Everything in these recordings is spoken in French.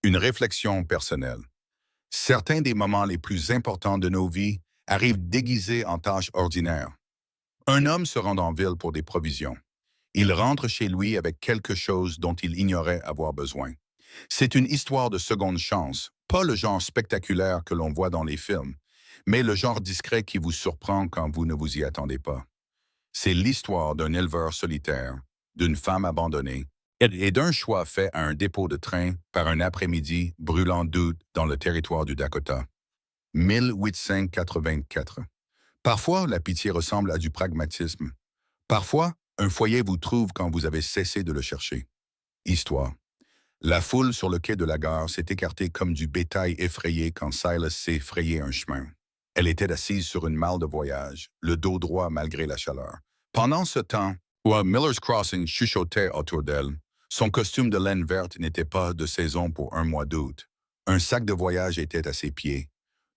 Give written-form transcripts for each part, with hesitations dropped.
Une réflexion personnelle. Certains des moments les plus importants de nos vies arrivent déguisés en tâches ordinaires. Un homme se rend en ville pour des provisions. Il rentre chez lui avec quelque chose dont il ignorait avoir besoin. C'est une histoire de seconde chance, pas le genre spectaculaire que l'on voit dans les films, mais le genre discret qui vous surprend quand vous ne vous y attendez pas. C'est l'histoire d'un éleveur solitaire, d'une femme abandonnée et d'un choix fait à un dépôt de train par un après-midi brûlant d'août dans le territoire du Dakota. 1884. Parfois, la pitié ressemble à du pragmatisme. Parfois, un foyer vous trouve quand vous avez cessé de le chercher. Histoire. La foule sur le quai de la gare s'est écartée comme du bétail effrayé quand Silas s'est frayé un chemin. Elle était assise sur une malle de voyage, le dos droit malgré la chaleur. Pendant ce temps, où Miller's Crossing chuchotait autour d'elle, son costume de laine verte n'était pas de saison pour un mois d'août. Un sac de voyage était à ses pieds.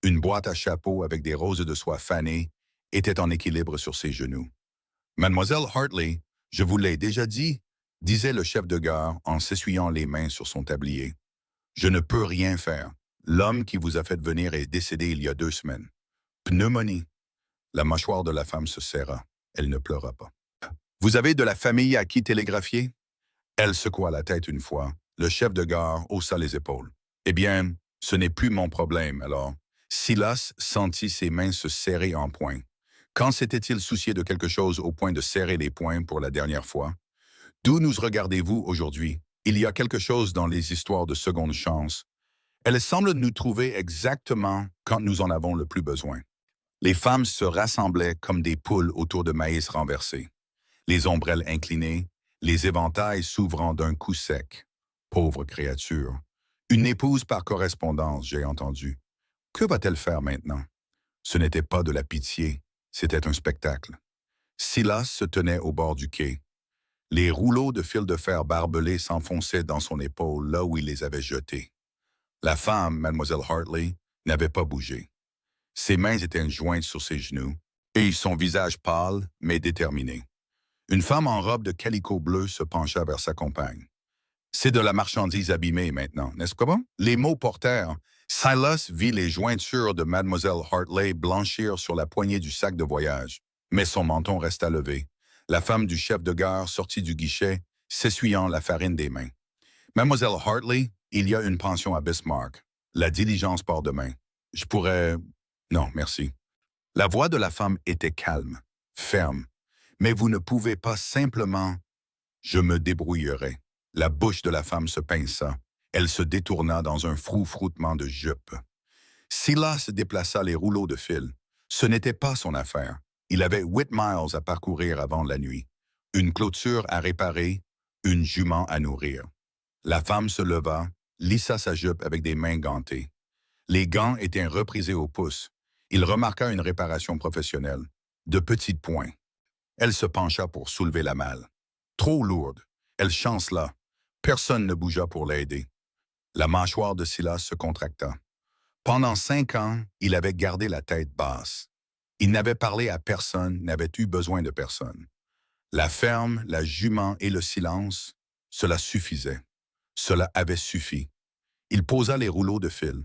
Une boîte à chapeau avec des roses de soie fanées était en équilibre sur ses genoux. Mademoiselle Hartley, je vous l'ai déjà dit, disait le chef de gare en s'essuyant les mains sur son tablier. Je ne peux rien faire. L'homme qui vous a fait venir est décédé il y a 2 semaines. Pneumonie. La mâchoire de la femme se serra. Elle ne pleura pas. Vous avez de la famille à qui télégraphier? Elle secoua la tête une fois. Le chef de gare haussa les épaules. Eh bien, ce n'est plus mon problème, alors. Silas sentit ses mains se serrer en poing. Quand s'était-il soucié de quelque chose au point de serrer les poings pour la dernière fois? D'où nous regardez-vous aujourd'hui? Il y a quelque chose dans les histoires de seconde chance. Elles semblent nous trouver exactement quand nous en avons le plus besoin. Les femmes se rassemblaient comme des poules autour de maïs renversé. Les ombrelles inclinées, les éventails s'ouvrant d'un coup sec. Pauvre créature. Une épouse par correspondance, j'ai entendu. Que va-t-elle faire maintenant? Ce n'était pas de la pitié, c'était un spectacle. Silas se tenait au bord du quai. Les rouleaux de fil de fer barbelés s'enfonçaient dans son épaule là où il les avait jetés. La femme, Mademoiselle Hartley, n'avait pas bougé. Ses mains étaient jointes sur ses genoux, et son visage pâle, mais déterminé. Une femme en robe de calicot bleu se pencha vers sa compagne. C'est de la marchandise abîmée maintenant, n'est-ce pas bon? Les mots portèrent. Silas vit les jointures de Mademoiselle Hartley blanchir sur la poignée du sac de voyage, mais son menton resta levé. La femme du chef de gare sortit du guichet, s'essuyant la farine des mains. Mademoiselle Hartley, il y a une pension à Bismarck. La diligence part demain. Je pourrais... Non, merci. La voix de la femme était calme, ferme. Mais vous ne pouvez pas simplement... Je me débrouillerai. La bouche de la femme se pinça. Elle se détourna dans un frou-froutement de jupe. Silas déplaça les rouleaux de fil. Ce n'était pas son affaire. Il avait 8 miles à parcourir avant la nuit. Une clôture à réparer, une jument à nourrir. La femme se leva, lissa sa jupe avec des mains gantées. Les gants étaient reprisés au pouce. Il remarqua une réparation professionnelle. De petits poings. Elle se pencha pour soulever la malle. Trop lourde. Elle chancela. Personne ne bougea pour l'aider. La mâchoire de Silas se contracta. Pendant 5 ans, il avait gardé la tête basse. Il n'avait parlé à personne, n'avait eu besoin de personne. La ferme, la jument et le silence, cela suffisait. Cela avait suffi. Il posa les rouleaux de fil.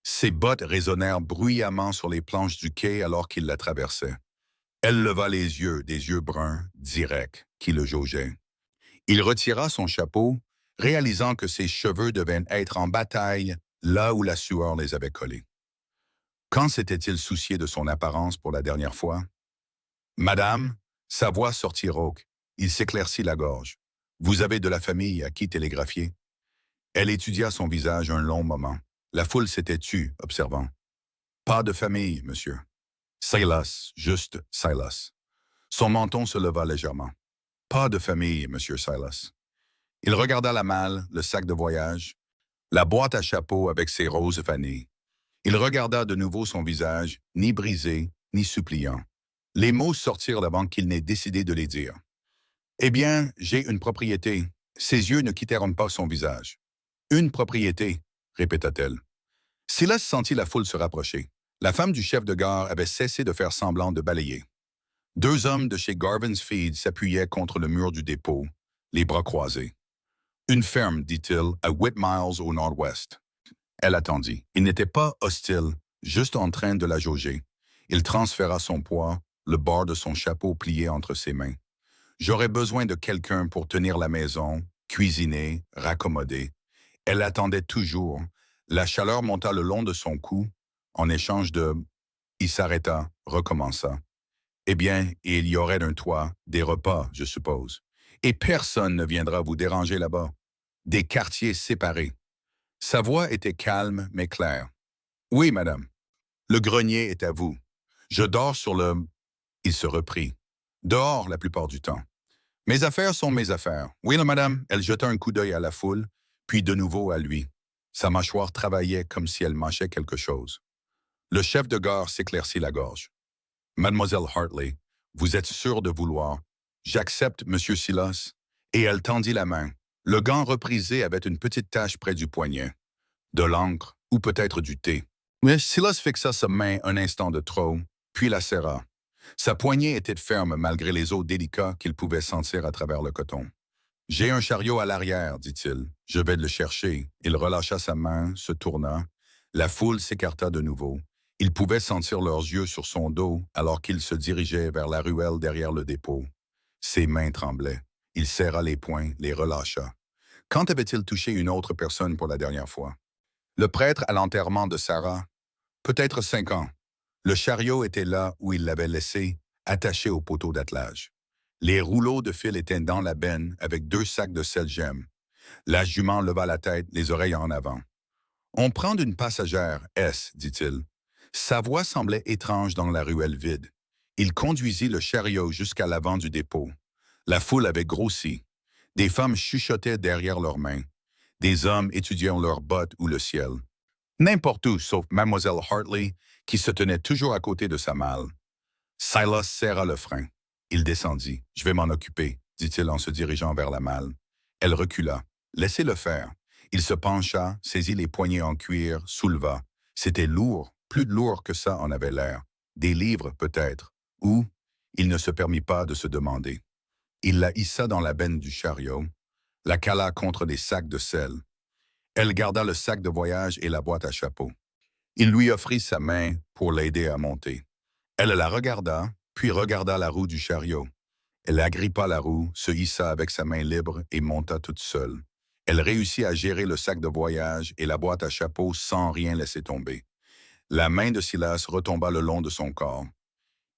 Ses bottes résonnèrent bruyamment sur les planches du quai alors qu'il la traversait. Elle leva les yeux, des yeux bruns, directs, qui le jaugeaient. Il retira son chapeau, réalisant que ses cheveux devaient être en bataille là où la sueur les avait collés. Quand s'était-il soucié de son apparence pour la dernière fois? « Madame », sa voix sortit rauque. Il s'éclaircit la gorge. « Vous avez de la famille à qui télégraphier? » Elle étudia son visage un long moment. La foule s'était tue, observant. « Pas de famille, monsieur. » Silas, juste Silas. Son menton se leva légèrement. « Pas de famille, monsieur Silas. » Il regarda la malle, le sac de voyage, la boîte à chapeau avec ses roses fanées. Il regarda de nouveau son visage, ni brisé, ni suppliant. Les mots sortirent avant qu'il n'ait décidé de les dire. « Eh bien, j'ai une propriété. » Ses yeux ne quittèrent pas son visage. « Une propriété, » répéta-t-elle. Silas sentit la foule se rapprocher. La femme du chef de gare avait cessé de faire semblant de balayer. 2 hommes de chez Garvin's Feed s'appuyaient contre le mur du dépôt, les bras croisés. « Une ferme, dit-il, à 8 miles au nord-ouest. Elle attendit. Il n'était pas hostile, juste en train de la jauger. Il transféra son poids, le bord de son chapeau plié entre ses mains. J'aurais besoin de quelqu'un pour tenir la maison, cuisiner, raccommoder. Elle attendait toujours. La chaleur monta le long de son cou. En échange de... Il s'arrêta, recommença. Eh bien, il y aurait un toit, des repas, je suppose. Et personne ne viendra vous déranger là-bas. Des quartiers séparés. Sa voix était calme mais claire. Oui, madame. Le grenier est à vous. Je dors sur le... Il se reprit. Dehors la plupart du temps. Mes affaires sont mes affaires. Oui, là, madame. Elle jeta un coup d'œil à la foule, puis de nouveau à lui. Sa mâchoire travaillait comme si elle mâchait quelque chose. Le chef de gare s'éclaircit la gorge. Mademoiselle Hartley, vous êtes sûre de vouloir. J'accepte, Monsieur Silas. Et elle tendit la main. Le gant reprisé avait une petite tache près du poignet. De l'encre, ou peut-être du thé. Mais Silas fixa sa main un instant de trop, puis la serra. Sa poignée était ferme malgré les os délicats qu'il pouvait sentir à travers le coton. « J'ai un chariot à l'arrière, dit-il. Je vais le chercher. » Il relâcha sa main, se tourna. La foule s'écarta de nouveau. Il pouvait sentir leurs yeux sur son dos alors qu'il se dirigeait vers la ruelle derrière le dépôt. Ses mains tremblaient. Il serra les poings, les relâcha. Quand avait-il touché une autre personne pour la dernière fois? Le prêtre à l'enterrement de Sarah? Peut-être 5 ans. Le chariot était là où il l'avait laissé, attaché au poteau d'attelage. Les rouleaux de fil étaient dans la benne avec 2 sacs de sel gemme. La jument leva la tête, les oreilles en avant. « On prend d'une passagère, S, dit-il. » Sa voix semblait étrange dans la ruelle vide. Il conduisit le chariot jusqu'à l'avant du dépôt. La foule avait grossi. Des femmes chuchotaient derrière leurs mains. Des hommes étudiaient leurs bottes ou le ciel. N'importe où, sauf Mademoiselle Hartley, qui se tenait toujours à côté de sa malle. Silas serra le frein. Il descendit. « Je vais m'en occuper, » dit-il en se dirigeant vers la malle. Elle recula. « Laissez-le faire. » Il se pencha, saisit les poignées en cuir, souleva. C'était lourd, plus lourd que ça en avait l'air. Des livres, peut-être. Ou, il ne se permit pas de se demander. Il la hissa dans la benne du chariot, la cala contre des sacs de sel. Elle garda le sac de voyage et la boîte à chapeau. Il lui offrit sa main pour l'aider à monter. Elle la regarda, puis regarda la roue du chariot. Elle agrippa la roue, se hissa avec sa main libre et monta toute seule. Elle réussit à gérer le sac de voyage et la boîte à chapeau sans rien laisser tomber. La main de Silas retomba le long de son corps.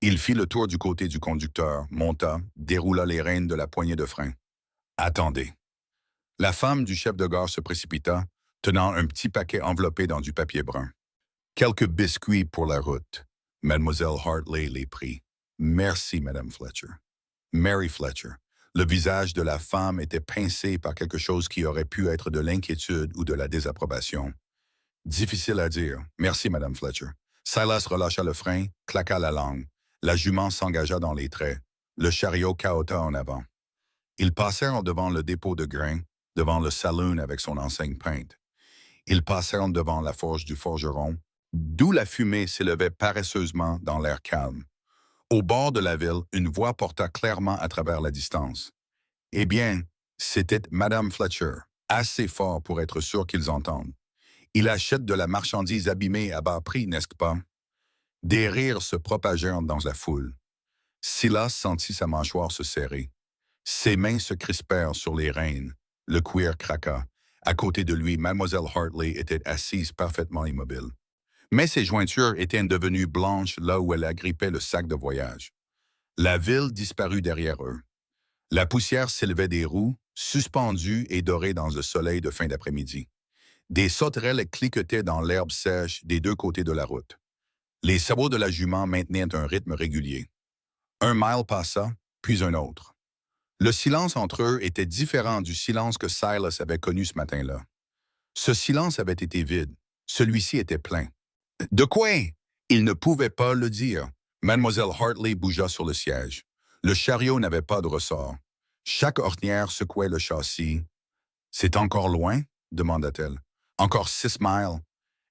Il fit le tour du côté du conducteur, monta, déroula les rênes de la poignée de frein. « Attendez. » La femme du chef de gare se précipita, tenant un petit paquet enveloppé dans du papier brun. « Quelques biscuits pour la route. » Mademoiselle Hartley les prit. « Merci, Madame Fletcher. » Mary Fletcher. Le visage de la femme était pincé par quelque chose qui aurait pu être de l'inquiétude ou de la désapprobation. Difficile à dire. Merci, Madame Fletcher. Silas relâcha le frein, claqua la langue. La jument s'engagea dans les traits. Le chariot cahota en avant. Ils passèrent devant le dépôt de grains, devant le saloon avec son enseigne peinte. Ils passèrent devant la forge du forgeron, d'où la fumée s'élevait paresseusement dans l'air calme. Au bord de la ville, une voix porta clairement à travers la distance. Eh bien, c'était Madame Fletcher, assez fort pour être sûr qu'ils entendent. Il achète de la marchandise abîmée à bas prix, n'est-ce pas? Des rires se propagèrent dans la foule. Silas sentit sa mâchoire se serrer. Ses mains se crispèrent sur les rênes. Le cuir craqua. À côté de lui, Mademoiselle Hartley était assise parfaitement immobile. Mais ses jointures étaient devenues blanches là où elle agrippait le sac de voyage. La ville disparut derrière eux. La poussière s'élevait des roues, suspendue et dorée dans le soleil de fin d'après-midi. Des sauterelles cliquetaient dans l'herbe sèche des 2 côtés de la route. Les sabots de la jument maintenaient un rythme régulier. Un mile passa, puis un autre. Le silence entre eux était différent du silence que Silas avait connu ce matin-là. Ce silence avait été vide. Celui-ci était plein. « De quoi? » Il ne pouvait pas le dire. Mademoiselle Hartley bougea sur le siège. Le chariot n'avait pas de ressort. Chaque ornière secouait le châssis. « C'est encore loin? » demanda-t-elle. « Encore 6 miles. »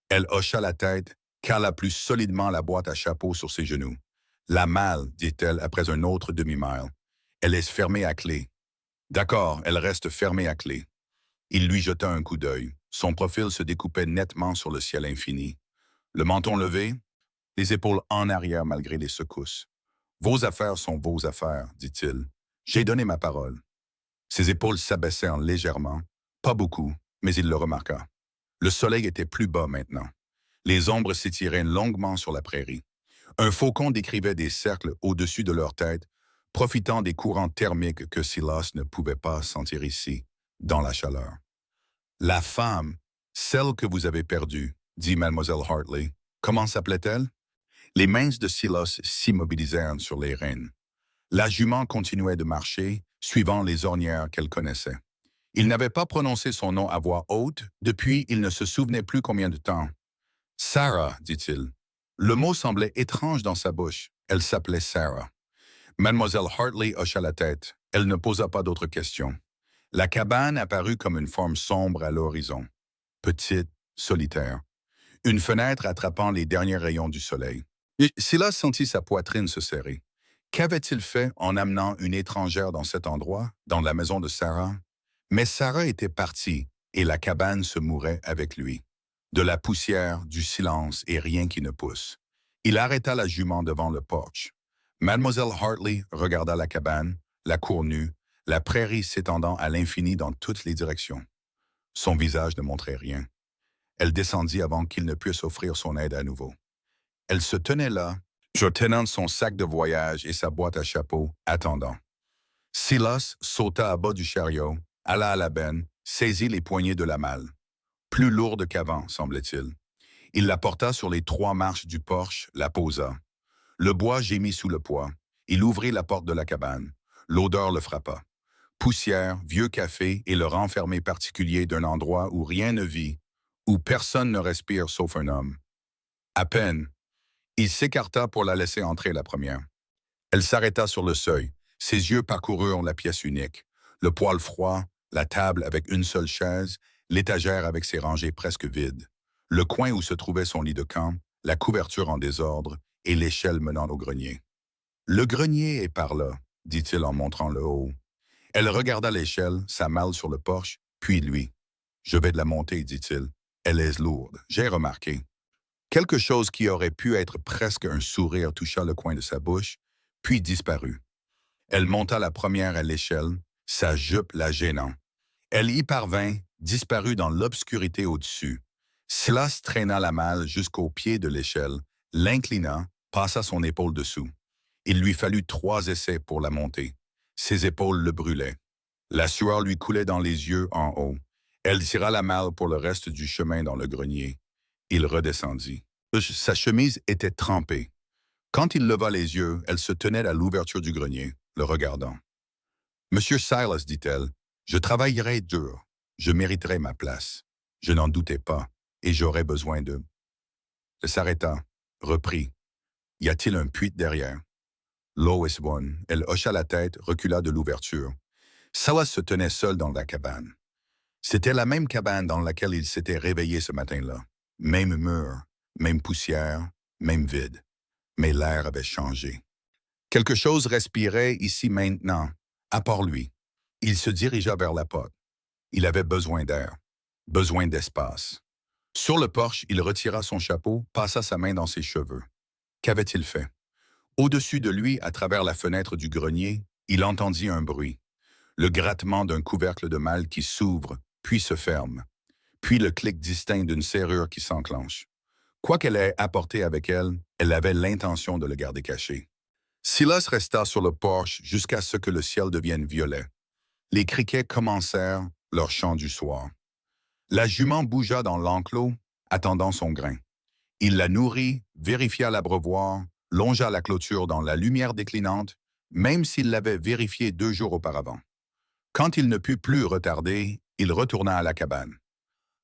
Elle hocha la tête, cala plus solidement la boîte à chapeau sur ses genoux. « La malle, dit-elle après un autre demi-mile. Elle est fermée à clé. »« D'accord, elle reste fermée à clé. » Il lui jeta un coup d'œil. Son profil se découpait nettement sur le ciel infini. Le menton levé, les épaules en arrière malgré les secousses. Vos affaires sont vos affaires, dit-il. J'ai donné ma parole. Ses épaules s'abaissèrent légèrement, pas beaucoup, mais il le remarqua. Le soleil était plus bas maintenant. Les ombres s'étiraient longuement sur la prairie. Un faucon décrivait des cercles au-dessus de leur tête, profitant des courants thermiques que Silas ne pouvait pas sentir ici, dans la chaleur. La femme, celle que vous avez perdue, dit Mademoiselle Hartley. Comment s'appelait-elle? Les mains de Silas s'immobilisèrent sur les rênes. La jument continuait de marcher, suivant les ornières qu'elle connaissait. Il n'avait pas prononcé son nom à voix haute depuis il ne se souvenait plus combien de temps. Sarah, dit-il. Le mot semblait étrange dans sa bouche. Elle s'appelait Sarah. Mademoiselle Hartley hocha la tête. Elle ne posa pas d'autres questions. La cabane apparut comme une forme sombre à l'horizon. Petite, solitaire. Une fenêtre attrapant les derniers rayons du soleil. Silas sentit sa poitrine se serrer. Qu'avait-il fait en amenant une étrangère dans cet endroit, dans la maison de Sarah? Mais Sarah était partie et la cabane se mourait avec lui. De la poussière, du silence et rien qui ne pousse. Il arrêta la jument devant le porche. Mademoiselle Hartley regarda la cabane, la cour nue, la prairie s'étendant à l'infini dans toutes les directions. Son visage ne montrait rien. Elle descendit avant qu'il ne puisse offrir son aide à nouveau. Elle se tenait là, tenant son sac de voyage et sa boîte à chapeau, attendant. Silas sauta à bas du chariot, alla à la benne, saisit les poignées de la malle. Plus lourde qu'avant, semblait-il. Il la porta sur les 3 marches du porche, la posa. Le bois gémit sous le poids. Il ouvrit la porte de la cabane. L'odeur le frappa. Poussière, vieux café et le renfermé particulier d'un endroit où rien ne vit, où personne ne respire sauf un homme. À peine, il s'écarta pour la laisser entrer la première. Elle s'arrêta sur le seuil. Ses yeux parcoururent la pièce unique. Le poêle froid, la table avec une seule chaise, l'étagère avec ses rangées presque vides, le coin où se trouvait son lit de camp, la couverture en désordre et l'échelle menant au grenier. « Le grenier est par là, » dit-il en montrant le haut. Elle regarda l'échelle, sa malle sur le porche, puis lui. « Je vais de la monter, dit-il. Elle est lourde, j'ai remarqué. » Quelque chose qui aurait pu être presque un sourire toucha le coin de sa bouche, puis disparut. Elle monta la première à l'échelle, sa jupe la gênant. Elle y parvint, disparut dans l'obscurité au-dessus. Silas traîna la malle jusqu'au pied de l'échelle, l'inclina, passa son épaule dessous. Il lui fallut 3 essais pour la monter. Ses épaules le brûlaient. La sueur lui coulait dans les yeux en haut. Elle tira la malle pour le reste du chemin dans le grenier. Il redescendit. Sa chemise était trempée. Quand il leva les yeux, elle se tenait à l'ouverture du grenier, le regardant. « Monsieur Silas, dit-elle, je travaillerai dur. Je mériterai ma place. Je n'en doutais pas, et j'aurais besoin d'eux. » Elle s'arrêta, reprit. « Y a-t-il un puits derrière? » L'eau est bonne. Elle hocha la tête, recula de l'ouverture. Silas se tenait seul dans la cabane. C'était la même cabane dans laquelle il s'était réveillé ce matin-là. Même mur, même poussière, même vide. Mais l'air avait changé. Quelque chose respirait ici maintenant, à part lui. Il se dirigea vers la porte. Il avait besoin d'air, besoin d'espace. Sur le porche, il retira son chapeau, passa sa main dans ses cheveux. Qu'avait-il fait? Au-dessus de lui, à travers la fenêtre du grenier, il entendit un bruit. Le grattement d'un couvercle de malle qui s'ouvre, puis se ferme. Puis le clic distinct d'une serrure qui s'enclenche. Quoi qu'elle ait apporté avec elle, elle avait l'intention de le garder caché. Silas resta sur le porche jusqu'à ce que le ciel devienne violet. Les criquets commencèrent leur chant du soir. La jument bougea dans l'enclos, attendant son grain. Il la nourrit, vérifia l'abreuvoir, longea la clôture dans la lumière déclinante, même s'il l'avait vérifié 2 jours auparavant. Quand il ne put plus retarder, il retourna à la cabane.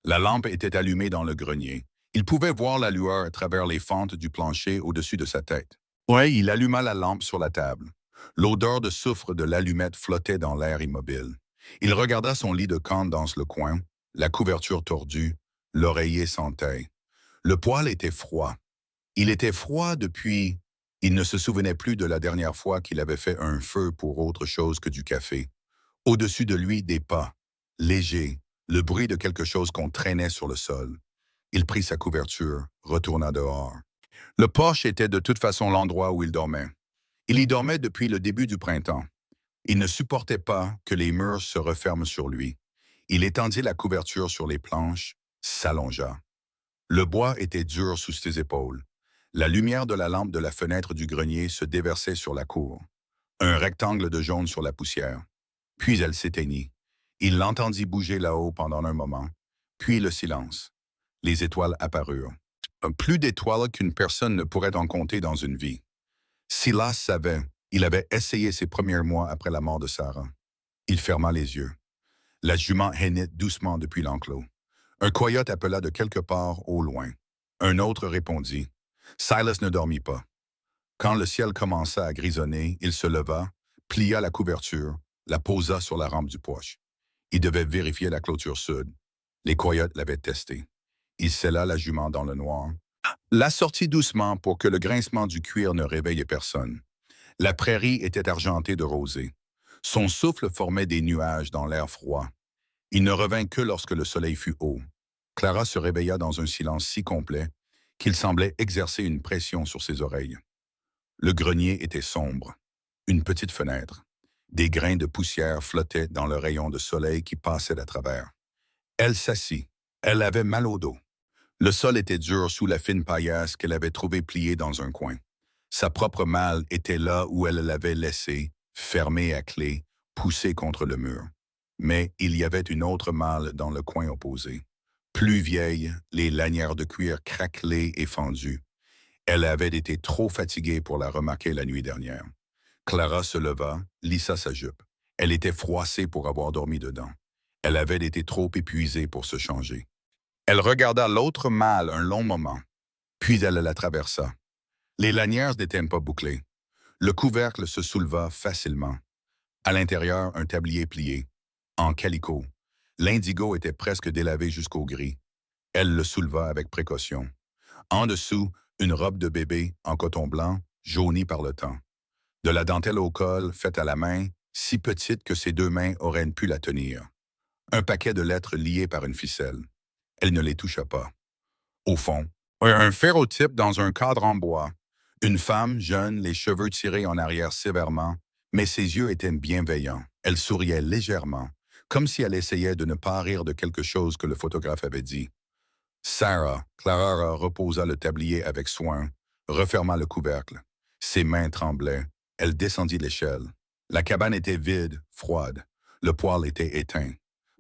La lampe était allumée dans le grenier. Il pouvait voir la lueur à travers les fentes du plancher au-dessus de sa tête. Oui, il alluma la lampe sur la table. L'odeur de soufre de l'allumette flottait dans l'air immobile. Il regarda son lit de camp dans le coin, la couverture tordue, l'oreiller sans taille. Le poêle était froid. Il était froid depuis... Il ne se souvenait plus de la dernière fois qu'il avait fait un feu pour autre chose que du café. Au-dessus de lui, des pas, légers, le bruit de quelque chose qu'on traînait sur le sol. Il prit sa couverture, retourna dehors. Le porche était de toute façon l'endroit où il dormait. Il y dormait depuis le début du printemps. Il ne supportait pas que les murs se referment sur lui. Il étendit la couverture sur les planches, s'allongea. Le bois était dur sous ses épaules. La lumière de la lampe de la fenêtre du grenier se déversait sur la cour. Un rectangle de jaune sur la poussière. Puis elle s'éteignit. Il l'entendit bouger là-haut pendant un moment. Puis le silence. Les étoiles apparurent. Plus d'étoiles qu'une personne ne pourrait en compter dans une vie. Silas savait. Il avait essayé ses premiers mois après la mort de Sarah. Il ferma les yeux. La jument hennit doucement depuis l'enclos. Un coyote appela de quelque part au loin. Un autre répondit. Silas ne dormit pas. Quand le ciel commença à grisonner, il se leva, plia la couverture, la posa sur la rampe du porche. Il devait vérifier la clôture sud. Les coyotes l'avaient testé. Il scella la jument dans le noir. La sortit doucement pour que le grincement du cuir ne réveille personne. La prairie était argentée de rosée. Son souffle formait des nuages dans l'air froid. Il ne revint que lorsque le soleil fut haut. Clara se réveilla dans un silence si complet qu'il semblait exercer une pression sur ses oreilles. Le grenier était sombre. Une petite fenêtre. Des grains de poussière flottaient dans le rayon de soleil qui passait à travers. Elle s'assit. Elle avait mal au dos. Le sol était dur sous la fine paillasse qu'elle avait trouvée pliée dans un coin. Sa propre malle était là où elle l'avait laissée, fermée à clé, poussée contre le mur. Mais il y avait une autre malle dans le coin opposé. Plus vieille, les lanières de cuir craquelées et fendues. Elle avait été trop fatiguée pour la remarquer la nuit dernière. Clara se leva, lissa sa jupe. Elle était froissée pour avoir dormi dedans. Elle avait été trop épuisée pour se changer. Elle regarda l'autre malle un long moment, puis elle la traversa. Les lanières n'étaient pas bouclées. Le couvercle se souleva facilement. À l'intérieur, un tablier plié, en calicot. L'indigo était presque délavé jusqu'au gris. Elle le souleva avec précaution. En dessous, une robe de bébé en coton blanc, jaunie par le temps. De la dentelle au col, faite à la main, si petite que ses deux mains auraient pu la tenir. Un paquet de lettres liées par une ficelle. Elle ne les toucha pas. Au fond, un ferrotype dans un cadre en bois. Une femme, jeune, les cheveux tirés en arrière sévèrement, mais ses yeux étaient bienveillants. Elle souriait légèrement, comme si elle essayait de ne pas rire de quelque chose que le photographe avait dit. Clara reposa le tablier avec soin, referma le couvercle. Ses mains tremblaient. Elle descendit l'échelle. La cabane était vide, froide. Le poêle était éteint.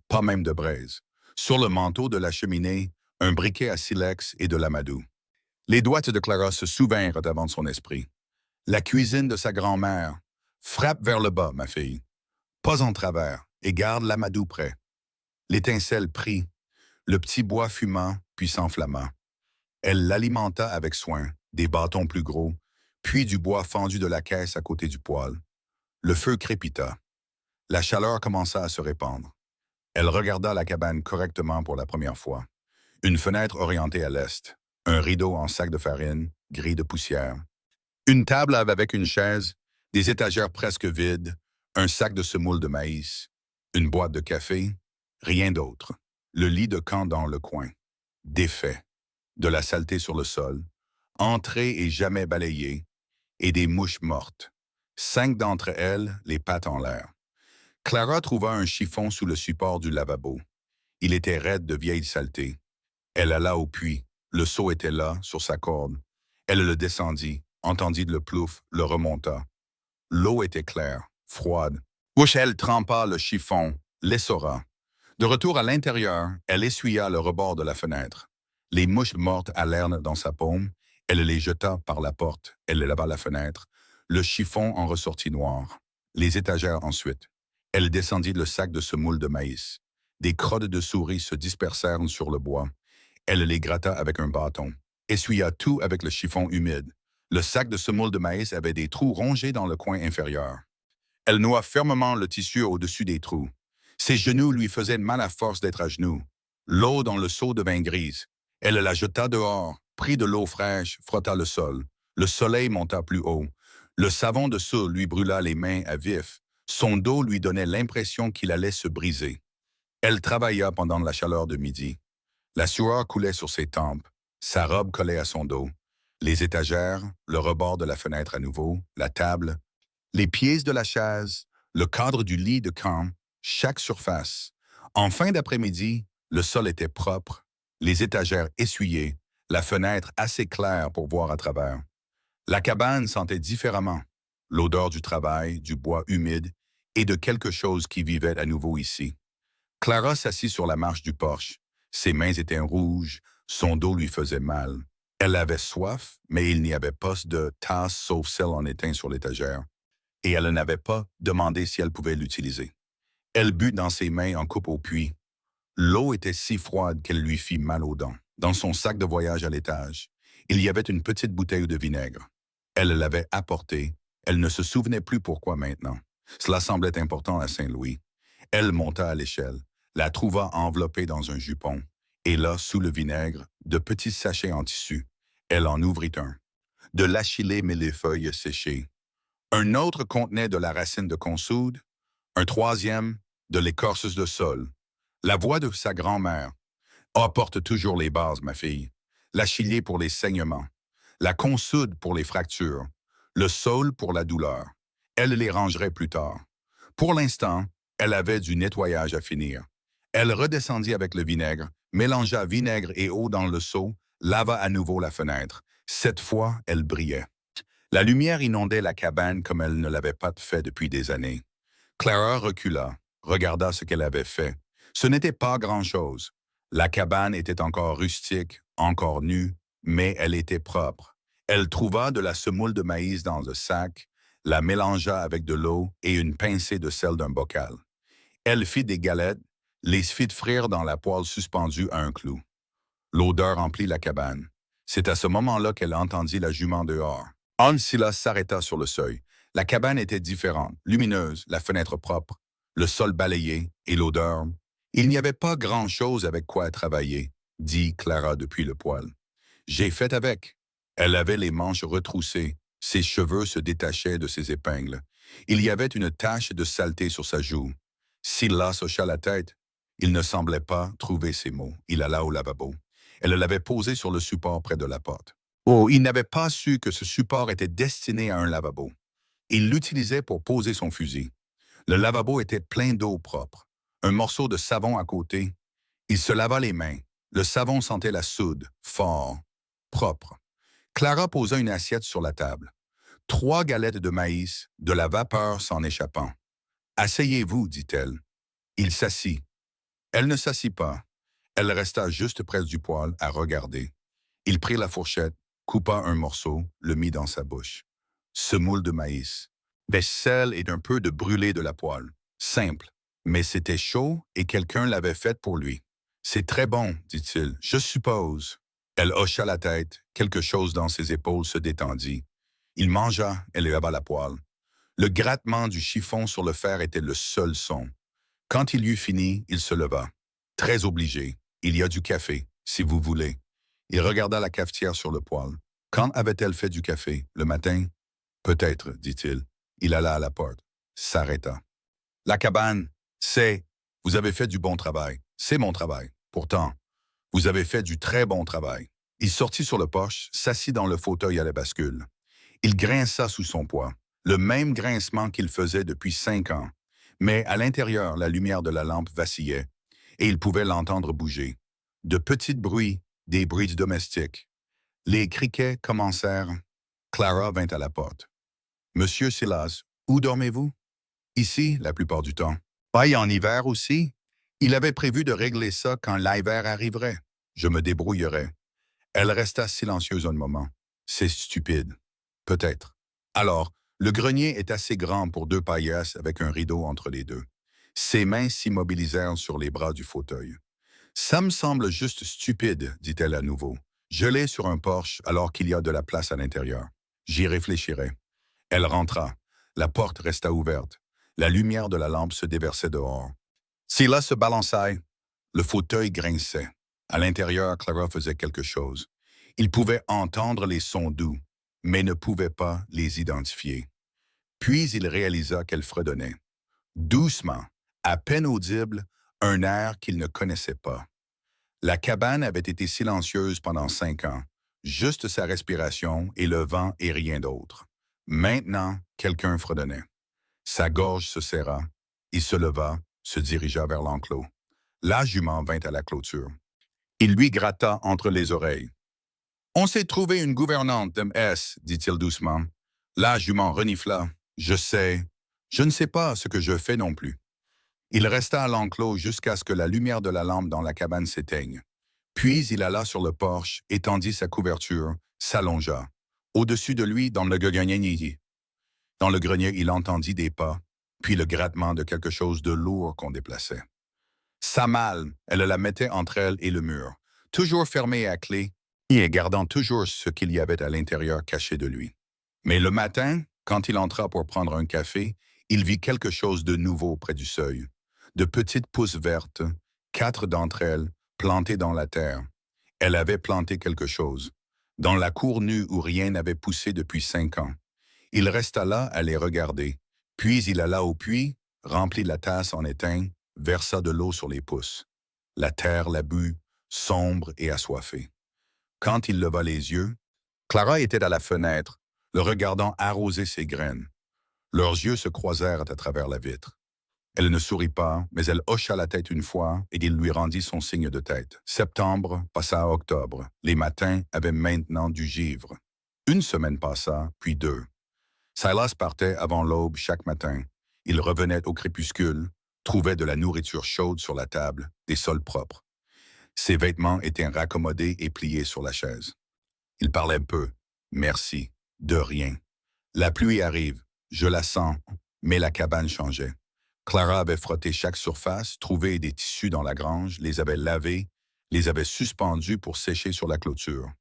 Pas même de braise. Sur le manteau de la cheminée, un briquet à silex et de l'amadou. Les doigts de Clara se souvinrent devant son esprit. La cuisine de sa grand-mère. Frappe vers le bas, ma fille. Pas en travers, et garde l'amadou près. L'étincelle prit. Le petit bois fuma, puis s'enflamma. Elle l'alimenta avec soin, des bâtons plus gros, puis du bois fendu de la caisse à côté du poêle. Le feu crépita. La chaleur commença à se répandre. Elle regarda la cabane correctement pour la première fois. Une fenêtre orientée à l'est, un rideau en sac de farine, gris de poussière. Une table avec une chaise, des étagères presque vides, un sac de semoule de maïs, une boîte de café, rien d'autre. Le lit de camp dans le coin, défait, de la saleté sur le sol, entré et jamais balayé, et des mouches mortes. 5 d'entre elles, les pattes en l'air. Clara trouva un chiffon sous le support du lavabo. Il était raide de vieille saleté. Elle alla au puits. Le seau était là, sur sa corde. Elle le descendit, entendit le plouf, le remonta. L'eau était claire, froide. Elle trempa le chiffon, l'essora. De retour à l'intérieur, elle essuya le rebord de la fenêtre. Les mouches mortes allèrent dans sa paume. Elle les jeta par la porte. Elle lava la fenêtre. Le chiffon en ressortit noir. Les étagères ensuite. Elle descendit le sac de semoule de maïs. Des crottes de souris se dispersèrent sur le bois. Elle les gratta avec un bâton. Essuya tout avec le chiffon humide. Le sac de semoule de maïs avait des trous rongés dans le coin inférieur. Elle noua fermement le tissu au-dessus des trous. Ses genoux lui faisaient mal à force d'être à genoux. L'eau dans le seau devint grise. Elle la jeta dehors, prit de l'eau fraîche, frotta le sol. Le soleil monta plus haut. Le savon de soude lui brûla les mains à vif. Son dos lui donnait l'impression qu'il allait se briser. Elle travailla pendant la chaleur de midi. La sueur coulait sur ses tempes, sa robe collait à son dos. Les étagères, le rebord de la fenêtre à nouveau, la table, les pieds de la chaise, le cadre du lit de camp, chaque surface. En fin d'après-midi, le sol était propre, les étagères essuyées, la fenêtre assez claire pour voir à travers. La cabane sentait différemment, l'odeur du travail, du bois humide et de quelque chose qui vivait à nouveau ici. Clara s'assit sur la marche du porche. Ses mains étaient rouges, son dos lui faisait mal. Elle avait soif, mais il n'y avait pas de tasse sauf celle en étain sur l'étagère, et elle n'avait pas demandé si elle pouvait l'utiliser. Elle but dans ses mains en coupe au puits. L'eau était si froide qu'elle lui fit mal aux dents. Dans son sac de voyage à l'étage, il y avait une petite bouteille de vinaigre. Elle l'avait apportée. Elle ne se souvenait plus pourquoi maintenant. Cela semblait important à Saint-Louis. Elle monta à l'échelle, la trouva enveloppée dans un jupon, et là, sous le vinaigre, de petits sachets en tissu. Elle en ouvrit un. De l'achillée millefeuille séchée. Un autre contenait de la racine de consoude, un troisième, de l'écorce de sol. La voix de sa grand-mère. Apporte toujours les bases, ma fille. L'achillée pour les saignements, la consoude pour les fractures, le sol pour la douleur. Elle les rangerait plus tard. Pour l'instant, elle avait du nettoyage à finir. Elle redescendit avec le vinaigre, mélangea vinaigre et eau dans le seau, lava à nouveau la fenêtre. Cette fois, elle brillait. La lumière inondait la cabane comme elle ne l'avait pas fait depuis des années. Clara recula, regarda ce qu'elle avait fait. Ce n'était pas grand-chose. La cabane était encore rustique, encore nue, mais elle était propre. Elle trouva de la semoule de maïs dans un sac, la mélangea avec de l'eau et une pincée de sel d'un bocal. Elle fit des galettes, les fit frire dans la poêle suspendue à un clou. L'odeur emplit la cabane. C'est à ce moment-là qu'elle entendit la jument dehors. Anne-Silas s'arrêta sur le seuil. La cabane était différente, lumineuse, la fenêtre propre, le sol balayé et l'odeur. Il n'y avait pas grand-chose avec quoi travailler, dit Clara depuis le poêle. J'ai fait avec. Elle avait les manches retroussées, ses cheveux se détachaient de ses épingles. Il y avait une tache de saleté sur sa joue. Silas hocha la tête. Il ne semblait pas trouver ses mots. Il alla au lavabo. Elle l'avait posé sur le support près de la porte. Oh, il n'avait pas su que ce support était destiné à un lavabo. Il l'utilisait pour poser son fusil. Le lavabo était plein d'eau propre. Un morceau de savon à côté. Il se lava les mains. Le savon sentait la soude, fort, propre. Clara posa une assiette sur la table. 3 galettes de maïs, de la vapeur s'en échappant. « Asseyez-vous, dit-elle. » Il s'assit. Elle ne s'assit pas. Elle resta juste près du poêle à regarder. Il prit la fourchette, coupa un morceau, le mit dans sa bouche. Semoule de maïs. Vaisselle et un peu de brûlé de la poêle. Simple. Mais c'était chaud et quelqu'un l'avait fait pour lui. C'est très bon, dit-il, je suppose. Elle hocha la tête, quelque chose dans ses épaules se détendit. Il mangea et leva la poêle. Le grattement du chiffon sur le fer était le seul son. Quand il eut fini, il se leva. Très obligé. Il y a du café, si vous voulez. Il regarda la cafetière sur le poêle. Quand avait-elle fait du café? Le matin? Peut-être, dit-il. Il alla à la porte, s'arrêta. La cabane, c'est... Vous avez fait du bon travail. C'est mon travail. Pourtant, vous avez fait du très bon travail. Il sortit sur le porche, s'assit dans le fauteuil à la bascule. Il grinça sous son poids, le même grincement qu'il faisait depuis 5 ans. Mais à l'intérieur, la lumière de la lampe vacillait, et il pouvait l'entendre bouger. De petits bruits, des bruits domestiques. Les criquets commencèrent. Clara vint à la porte. « Monsieur Silas, où dormez-vous? » « Ici, la plupart du temps. »« Pas en hiver aussi? » Il avait prévu de régler ça quand l'hiver arriverait. Je me débrouillerais. Elle resta silencieuse un moment. C'est stupide. Peut-être. Alors, le grenier est assez grand pour 2 paillasses avec un rideau entre les deux. Ses mains s'immobilisèrent sur les bras du fauteuil. Ça me semble juste stupide, dit-elle à nouveau. Je l'ai sur un porche alors qu'il y a de la place à l'intérieur. J'y réfléchirai. Elle rentra. La porte resta ouverte. La lumière de la lampe se déversait dehors. Silas se balançait. Le fauteuil grinçait. À l'intérieur, Clara faisait quelque chose. Il pouvait entendre les sons doux, mais ne pouvait pas les identifier. Puis il réalisa qu'elle fredonnait. Doucement, à peine audible, un air qu'il ne connaissait pas. La cabane avait été silencieuse pendant 5 ans, juste sa respiration et le vent et rien d'autre. Maintenant, quelqu'un fredonnait. Sa gorge se serra. Il se leva, se dirigea vers l'enclos. La jument vint à la clôture. Il lui gratta entre les oreilles. « On s'est trouvé une gouvernante, M.S., dit-il doucement. La jument renifla. « Je sais. Je ne sais pas ce que je fais non plus. » Il resta à l'enclos jusqu'à ce que la lumière de la lampe dans la cabane s'éteigne. Puis il alla sur le porche, étendit sa couverture, s'allongea. Au-dessus de lui, dans le grenier, il entendit des pas, puis le grattement de quelque chose de lourd qu'on déplaçait. Sa malle, elle la mettait entre elle et le mur, toujours fermée à clé, et gardant toujours ce qu'il y avait à l'intérieur caché de lui. Mais le matin, quand il entra pour prendre un café, il vit quelque chose de nouveau près du seuil. De petites pousses vertes, 4 d'entre elles, plantées dans la terre. Elle avait planté quelque chose, dans la cour nue où rien n'avait poussé depuis 5 ans. Il resta là à les regarder, puis il alla au puits, remplit la tasse en étain, versa de l'eau sur les pousses. La terre la but, sombre et assoiffée. Quand il leva les yeux, Clara était à la fenêtre, le regardant arroser ses graines. Leurs yeux se croisèrent à travers la vitre. Elle ne sourit pas, mais elle hocha la tête une fois et il lui rendit son signe de tête. Septembre passa à octobre. Les matins avaient maintenant du givre. 1 semaine passa, puis 2. Silas partait avant l'aube chaque matin. Il revenait au crépuscule, trouvait de la nourriture chaude sur la table, des sols propres. Ses vêtements étaient raccommodés et pliés sur la chaise. Il parlait peu. Merci. De rien. La pluie arrive. Je la sens. Mais la cabane changeait. Clara avait frotté chaque surface, trouvé des tissus dans la grange, les avait lavés, les avait suspendus pour sécher sur la clôture.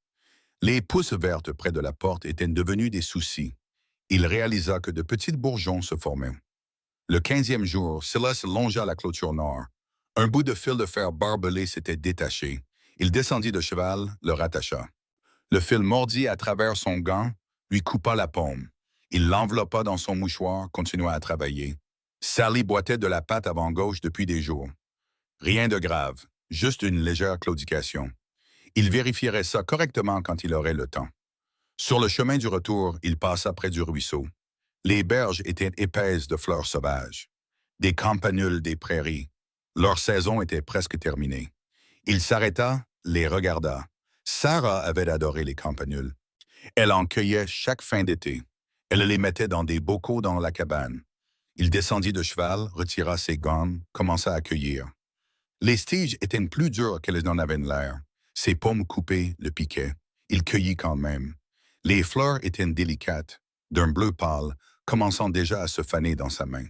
Les pousses vertes près de la porte étaient devenues des soucis. Il réalisa que de petits bourgeons se formaient. Le 15e jour, Silas longea la clôture nord. Un bout de fil de fer barbelé s'était détaché. Il descendit de cheval, le rattacha. Le fil mordit à travers son gant, lui coupa la paume. Il l'enveloppa dans son mouchoir, continua à travailler. Sally boitait de la patte avant gauche depuis des jours. Rien de grave, juste une légère claudication. Il vérifierait ça correctement quand il aurait le temps. Sur le chemin du retour, il passa près du ruisseau. Les berges étaient épaisses de fleurs sauvages. Des campanules des prairies. Leur saison était presque terminée. Il s'arrêta, les regarda. Sarah avait adoré les campanules. Elle en cueillait chaque fin d'été. Elle les mettait dans des bocaux dans la cabane. Il descendit de cheval, retira ses gants, commença à cueillir. Les tiges étaient plus dures qu'elles n'en avaient l'air. Ses paumes coupées le piquaient. Il cueillit quand même. Les fleurs étaient délicates, d'un bleu pâle, commençant déjà à se faner dans sa main.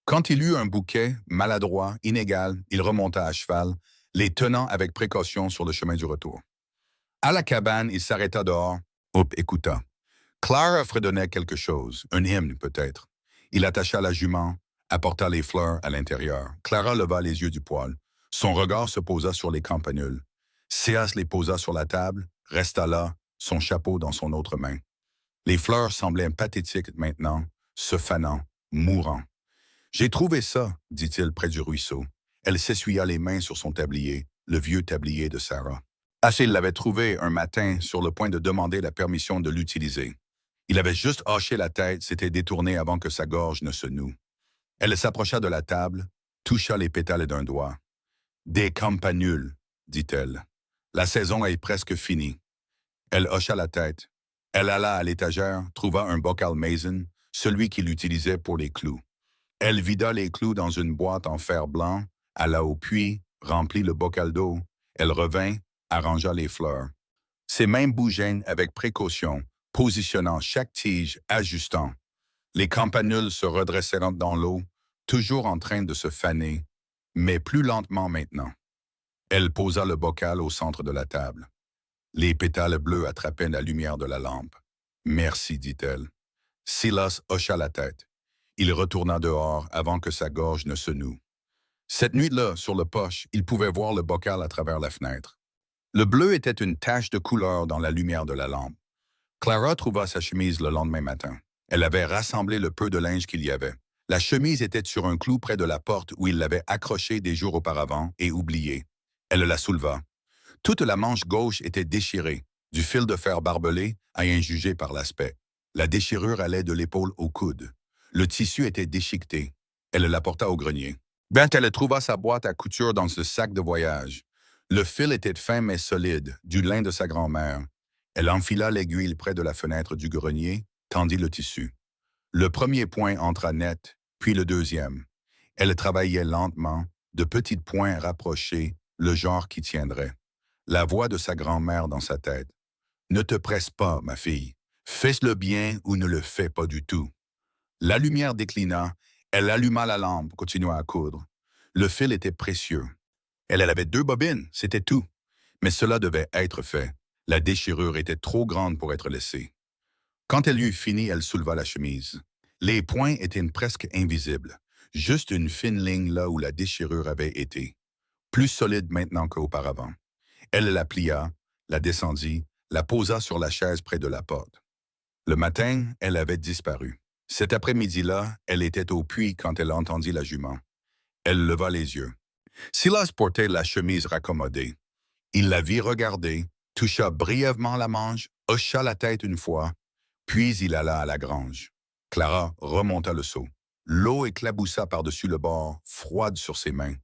Quand il eut un bouquet, maladroit, inégal, il remonta à cheval, les tenant avec précaution sur le chemin du retour. À la cabane, il s'arrêta dehors. Hop, écouta. Clara fredonnait quelque chose, un hymne peut-être. Il attacha la jument, apporta les fleurs à l'intérieur. Clara leva les yeux du poêle. Son regard se posa sur les campanules. Silas les posa sur la table, resta là, son chapeau dans son autre main. Les fleurs semblaient pathétiques maintenant, se fanant, mourant. « J'ai trouvé ça, dit-il près du ruisseau. Elle s'essuya les mains sur son tablier, le vieux tablier de Sarah. Achille l'avait trouvé un matin sur le point de demander la permission de l'utiliser. Il avait juste hoché la tête, s'était détourné avant que sa gorge ne se noue. Elle s'approcha de la table, toucha les pétales d'un doigt. « Des campanules, dit-elle. La saison est presque finie. » Elle hocha la tête. Elle alla à l'étagère, trouva un bocal Mason, celui qu'il utilisait pour les clous. Elle vida les clous dans une boîte en fer blanc, alla au puits, remplit le bocal d'eau. Elle revint, arrangea les fleurs. Ses mains bougeaient avec précaution, positionnant chaque tige, ajustant. Les campanules se redressèrent dans l'eau, toujours en train de se faner, mais plus lentement maintenant. Elle posa le bocal au centre de la table. Les pétales bleus attrapaient la lumière de la lampe. « Merci, dit-elle. » Silas hocha la tête. Il retourna dehors avant que sa gorge ne se noue. Cette nuit-là, sur le porche, il pouvait voir le bocal à travers la fenêtre. Le bleu était une tache de couleur dans la lumière de la lampe. Clara trouva sa chemise le lendemain matin. Elle avait rassemblé le peu de linge qu'il y avait. La chemise était sur un clou près de la porte où il l'avait accrochée des jours auparavant et oubliée. Elle la souleva. Toute la manche gauche était déchirée, du fil de fer barbelé à en juger par l'aspect. La déchirure allait de l'épaule au coude. Le tissu était déchiqueté. Elle la porta au grenier. Elle trouva sa boîte à couture dans ce sac de voyage. Le fil était fin mais solide, du lin de sa grand-mère. Elle enfila l'aiguille près de la fenêtre du grenier, tendit le tissu. Le premier point entra net, puis le deuxième. Elle travaillait lentement, de petits points rapprochés, le genre qui tiendrait. La voix de sa grand-mère dans sa tête. Ne te presse pas, ma fille. Fais-le bien ou ne le fais pas du tout. La lumière déclina. Elle alluma la lampe, continua à coudre. Le fil était précieux. Elle avait 2 bobines, c'était tout. Mais cela devait être fait. La déchirure était trop grande pour être laissée. Quand elle eut fini, elle souleva la chemise. Les points étaient presque invisibles. Juste une fine ligne là où la déchirure avait été. Plus solide maintenant qu'auparavant. Elle la plia, la descendit, la posa sur la chaise près de la porte. Le matin, elle avait disparu. Cet après-midi-là, elle était au puits quand elle entendit la jument. Elle leva les yeux. Silas portait la chemise raccommodée. Il la vit regarder, toucha brièvement la manche, hocha la tête une fois, puis il alla à la grange. Clara remonta le seau. L'eau éclaboussa par-dessus le bord, froide sur ses mains.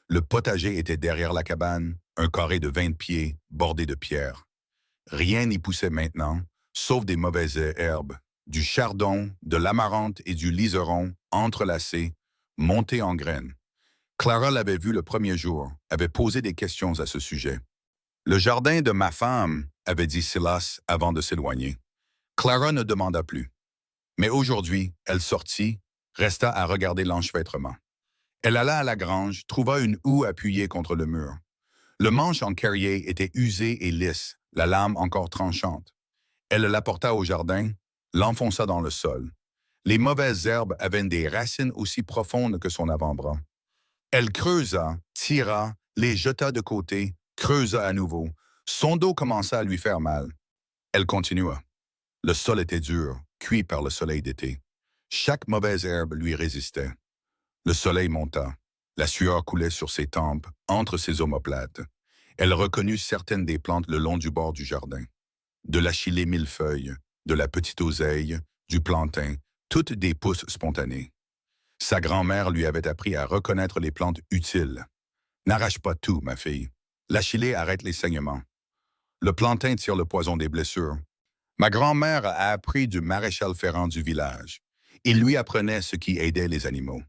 Le potager était derrière la cabane, un carré de 20 pieds, bordé de pierres. Rien n'y poussait maintenant, sauf des mauvaises herbes, du chardon, de l'amarante et du liseron entrelacés, montés en graines. Clara l'avait vu le premier jour, avait posé des questions à ce sujet. Le jardin de ma femme, avait dit Silas avant de s'éloigner. Clara ne demanda plus. Mais aujourd'hui, elle sortit, resta à regarder l'enchevêtrement. Elle alla à la grange, trouva une houe appuyée contre le mur. Le manche en carrier était usé et lisse, la lame encore tranchante. Elle l'apporta au jardin, l'enfonça dans le sol. Les mauvaises herbes avaient des racines aussi profondes que son avant-bras. Elle creusa, tira, les jeta de côté, creusa à nouveau. Son dos commença à lui faire mal. Elle continua. Le sol était dur, cuit par le soleil d'été. Chaque mauvaise herbe lui résistait. Le soleil monta. La sueur coulait sur ses tempes, entre ses omoplates. Elle reconnut certaines des plantes le long du bord du jardin. De l'achillée millefeuille, de la petite oseille, du plantain, toutes des pousses spontanées. Sa grand-mère lui avait appris à reconnaître les plantes utiles. N'arrache pas tout, ma fille. L'achillée arrête les saignements. Le plantain tire le poison des blessures. Ma grand-mère a appris du maréchal Ferrand du village. Il lui apprenait ce qui aidait les animaux.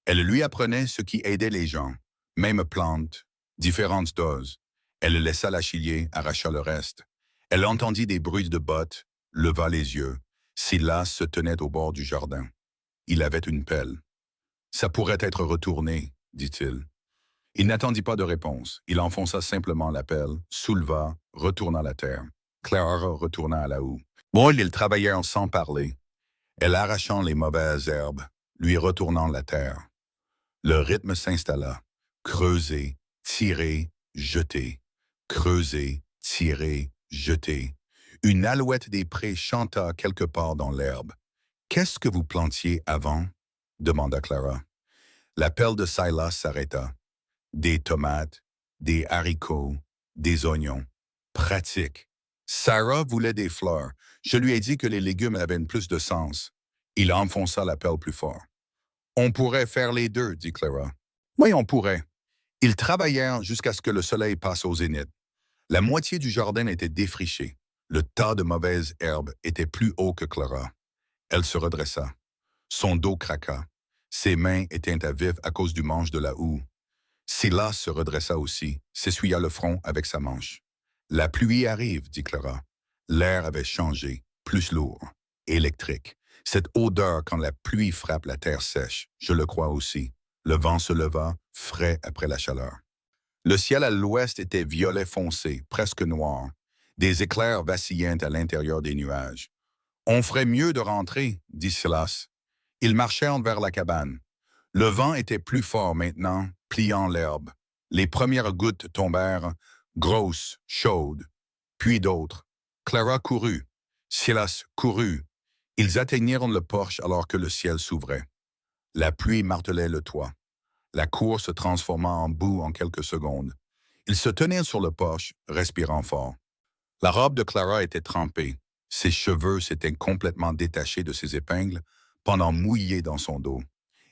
Elle lui apprenait ce qui aidait les gens. Même plante, différentes doses. Elle laissa l'achillée, arracha le reste. Elle entendit des bruits de bottes, leva les yeux. Silas se tenait au bord du jardin. Il avait une pelle. Ça pourrait être retourné, dit-il. Il n'attendit pas de réponse. Il enfonça simplement la pelle, souleva, retourna la terre. Clara retourna à la houe. Bon, ils travaillèrent sans parler. Elle arrachant les mauvaises herbes, lui retournant la terre. Le rythme s'installa. Creuser, tirer, jeter. Creuser, tirer, jeter. Une alouette des prés chanta quelque part dans l'herbe. « Qu'est-ce que vous plantiez avant ?» demanda Clara. La pelle de Silas s'arrêta. Des tomates, des haricots, des oignons. Pratique. Sarah voulait des fleurs. Je lui ai dit que les légumes avaient plus de sens. Il enfonça la pelle plus fort. On pourrait faire les deux, dit Clara. Oui, on pourrait. Ils travaillèrent jusqu'à ce que le soleil passe au zénith. La moitié du jardin était défrichée. Le tas de mauvaises herbes était plus haut que Clara. Elle se redressa. Son dos craqua. Ses mains étaient à vif à cause du manche de la houe. Silas se redressa aussi, s'essuya le front avec sa manche. « La pluie arrive, dit Clara. L'air avait changé, plus lourd, électrique. Cette odeur quand la pluie frappe la terre sèche, je le crois aussi. Le vent se leva, frais après la chaleur. Le ciel à l'ouest était violet foncé, presque noir. Des éclairs vacillaient à l'intérieur des nuages. « On ferait mieux de rentrer, dit Silas. Ils marchèrent vers la cabane. Le vent était plus fort maintenant, pliant l'herbe. Les premières gouttes tombèrent, grosses, chaudes, puis d'autres. Clara courut. Silas courut. Ils atteignirent le porche alors que le ciel s'ouvrait. La pluie martelait le toit. La cour se transforma en boue en quelques secondes. Ils se tenaient sur le porche, respirant fort. La robe de Clara était trempée. Ses cheveux s'étaient complètement détachés de ses épingles, pendant mouillés dans son dos.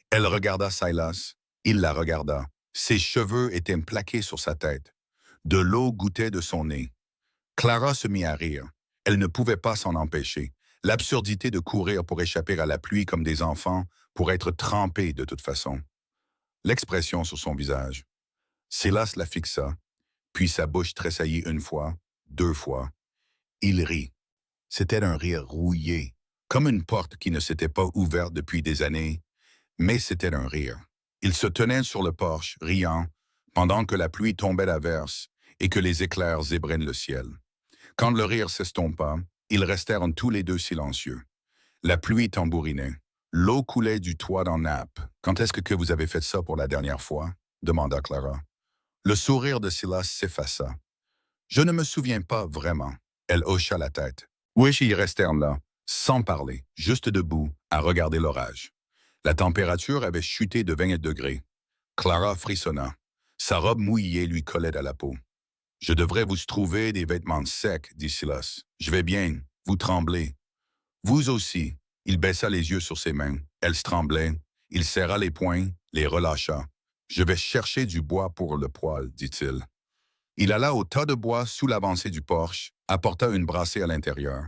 Elle regarda Silas. Il la regarda. Ses cheveux étaient plaqués sur sa tête. De l'eau gouttait de son nez. Clara se mit à rire. Elle ne pouvait pas s'en empêcher. L'absurdité de courir pour échapper à la pluie comme des enfants, pour être trempés de toute façon. L'expression sur son visage. Silas la fixa, puis sa bouche tressaillit une fois, deux fois. Il rit. C'était un rire rouillé, comme une porte qui ne s'était pas ouverte depuis des années, mais c'était un rire. Ils se tenaient sur le porche, riant, pendant que la pluie tombait d'averse et que les éclairs zébrènent le ciel. Quand le rire s'estompa, ils restèrent tous les deux silencieux. La pluie tambourinait. L'eau coulait du toit dans nappe. « Quand est-ce que vous avez fait ça pour la dernière fois? » demanda Clara. Le sourire de Silas s'effaça. « Je ne me souviens pas vraiment. » Elle hocha la tête. Oui, ils restèrent là, sans parler, juste debout, à regarder l'orage. La température avait chuté de 20 degrés. Clara frissonna. Sa robe mouillée lui collait à la peau. « Je devrais vous trouver des vêtements secs, » dit Silas. « Je vais bien, vous tremblez. »« Vous aussi. » Il baissa les yeux sur ses mains. Elles tremblaient. Il serra les poings, les relâcha. « Je vais chercher du bois pour le poêle, » dit-il. Il alla au tas de bois sous l'avancée du porche, apporta une brassée à l'intérieur.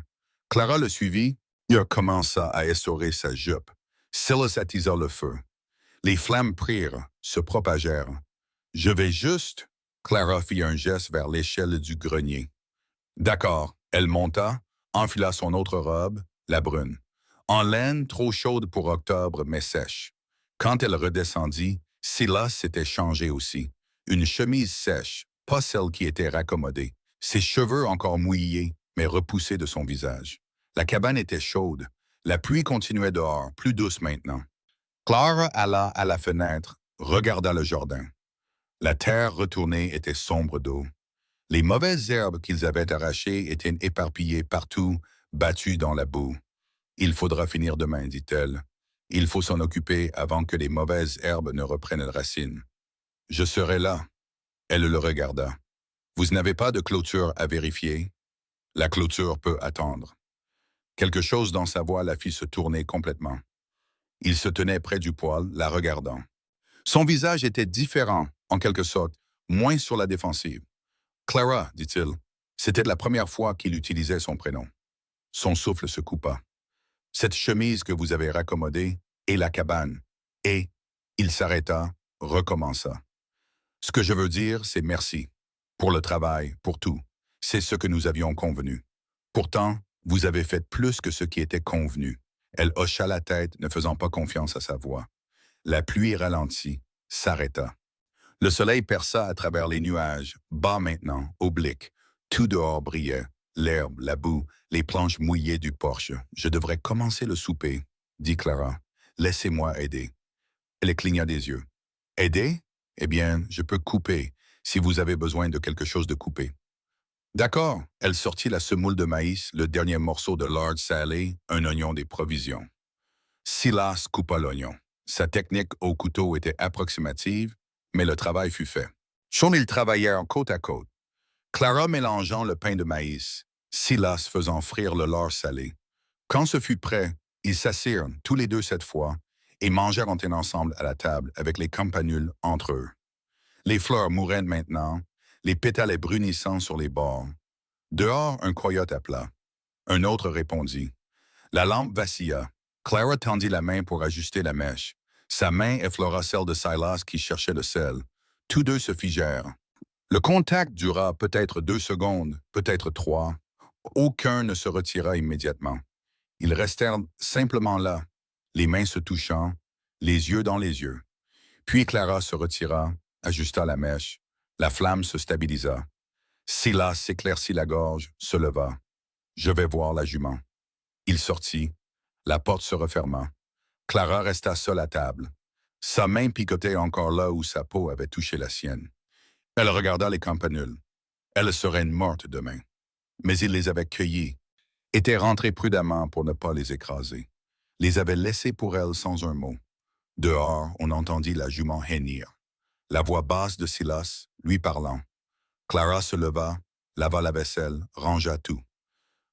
Clara le suivit. Il commença à essorer sa jupe. Silas attisa le feu. Les flammes prirent, se propagèrent. « Je vais juste... » Clara fit un geste vers l'échelle du grenier. D'accord, elle monta, enfila son autre robe, la brune. En laine, trop chaude pour octobre, mais sèche. Quand elle redescendit, Silas s'était changé aussi. Une chemise sèche, pas celle qui était raccommodée. Ses cheveux encore mouillés, mais repoussés de son visage. La cabane était chaude. La pluie continuait dehors, plus douce maintenant. Clara alla à la fenêtre, regarda le jardin. La terre retournée était sombre d'eau. Les mauvaises herbes qu'ils avaient arrachées étaient éparpillées partout, battues dans la boue. « Il faudra finir demain, dit-elle. Il faut s'en occuper avant que les mauvaises herbes ne reprennent racine. Je serai là. » Elle le regarda. « Vous n'avez pas de clôture à vérifier? » « La clôture peut attendre. » Quelque chose dans sa voix la fit se tourner complètement. Il se tenait près du poêle, la regardant. Son visage était différent, en quelque sorte, moins sur la défensive. « Clara, dit-il. » C'était la première fois qu'il utilisait son prénom. Son souffle se coupa. « Cette chemise que vous avez raccommodée et la cabane. » Et il s'arrêta, recommença. « Ce que je veux dire, c'est merci. Pour le travail, pour tout. C'est ce que nous avions convenu. Pourtant, vous avez fait plus que ce qui était convenu. » Elle hocha la tête, ne faisant pas confiance à sa voix. La pluie ralentit, s'arrêta. Le soleil perça à travers les nuages, bas maintenant, oblique. Tout dehors brillait, l'herbe, la boue, les planches mouillées du porche. « Je devrais commencer le souper, » dit Clara. « Laissez-moi aider. » Elle cligna des yeux. « Aider? Eh bien, je peux couper, si vous avez besoin de quelque chose de coupé. » D'accord, elle sortit la semoule de maïs, le dernier morceau de lard salé, un oignon des provisions. Silas coupa l'oignon. Sa technique au couteau était approximative, mais le travail fut fait. Ils travaillèrent côte à côte. Clara mélangeant le pain de maïs, Silas faisant frire le lard salé. Quand ce fut prêt, ils s'assirent, tous les deux cette fois, et mangèrent ensemble à la table avec les campanules entre eux. Les fleurs mouraient maintenant, les pétales brunissants sur les bords. Dehors, un coyote appela. Un autre répondit. La lampe vacilla. Clara tendit la main pour ajuster la mèche. Sa main effleura celle de Silas qui cherchait le sel. Tous deux se figèrent. Le contact dura peut-être 2 secondes, peut-être 3. Aucun ne se retira immédiatement. Ils restèrent simplement là, les mains se touchant, les yeux dans les yeux. Puis Clara se retira, ajusta la mèche. La flamme se stabilisa. Silas s'éclaircit la gorge, se leva. « Je vais voir la jument. » Il sortit. La porte se referma. Clara resta seule à table. Sa main picotait encore là où sa peau avait touché la sienne. Elle regarda les campanules. Elle serait morte demain. Mais il les avait cueillies, était rentré prudemment pour ne pas les écraser. Les avait laissées pour elle sans un mot. Dehors, on entendit la jument hennir. La voix basse de Silas, lui parlant. Clara se leva, lava la vaisselle, rangea tout.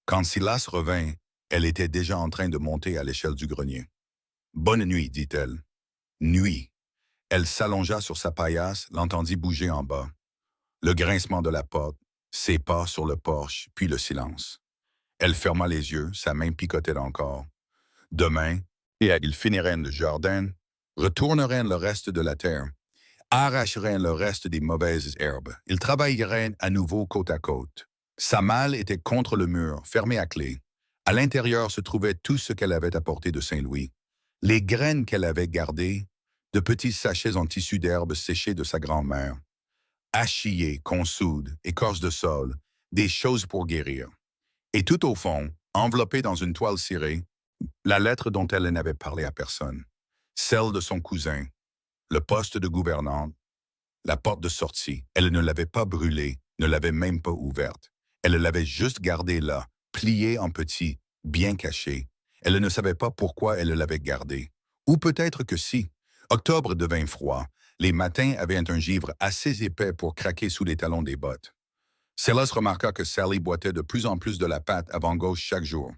Quand Silas revint, elle était déjà en train de monter à l'échelle du grenier. « Bonne nuit, dit-elle. »« Nuit. » Elle s'allongea sur sa paillasse, l'entendit bouger en bas. Le grincement de la porte, ses pas sur le porche, puis le silence. Elle ferma les yeux, sa main picotait encore. Demain, ils finiraient le jardin, retourneraient le reste de la terre, arracheraient le reste des mauvaises herbes. Ils travailleraient à nouveau côte à côte. Sa malle était contre le mur, fermée à clé. À l'intérieur se trouvait tout ce qu'elle avait apporté de Saint-Louis. Les graines qu'elle avait gardées, de petits sachets en tissu d'herbe séchés de sa grand-mère. Achillées, consoude, écorce de sol, des choses pour guérir. Et tout au fond, enveloppée dans une toile cirée, la lettre dont elle n'avait parlé à personne. Celle de son cousin, le poste de gouvernante, la porte de sortie. Elle ne l'avait pas brûlée, ne l'avait même pas ouverte. Elle l'avait juste gardée là, pliée en petits, bien cachée. Elle ne savait pas pourquoi elle l'avait gardée. Ou peut-être que si. Octobre devint froid. Les matins avaient un givre assez épais pour craquer sous les talons des bottes. Silas remarqua que Sally boitait de plus en plus de la pâte avant-gauche chaque jour.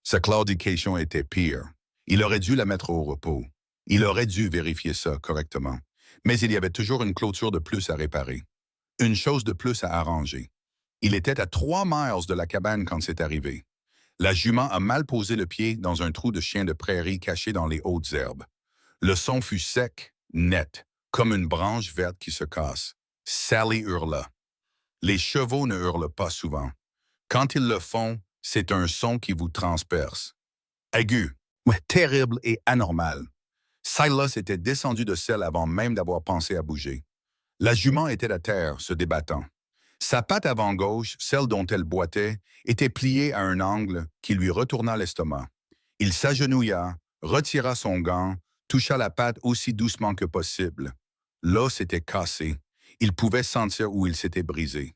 Sa claudication était pire. Il aurait dû la mettre au repos. Il aurait dû vérifier ça correctement. Mais il y avait toujours une clôture de plus à réparer. Une chose de plus à arranger. Il était à 3 miles de la cabane quand c'est arrivé. La jument a mal posé le pied dans un trou de chien de prairie caché dans les hautes herbes. Le son fut sec, net, comme une branche verte qui se casse. Sally hurla. Les chevaux ne hurlent pas souvent. Quand ils le font, c'est un son qui vous transperce. Aigu, ouais, terrible et anormal. Silas était descendu de selle avant même d'avoir pensé à bouger. La jument était à terre, se débattant. Sa patte avant gauche, celle dont elle boitait, était pliée à un angle qui lui retourna l'estomac. Il s'agenouilla, retira son gant, toucha la patte aussi doucement que possible. L'os était cassé. Il pouvait sentir où il s'était brisé.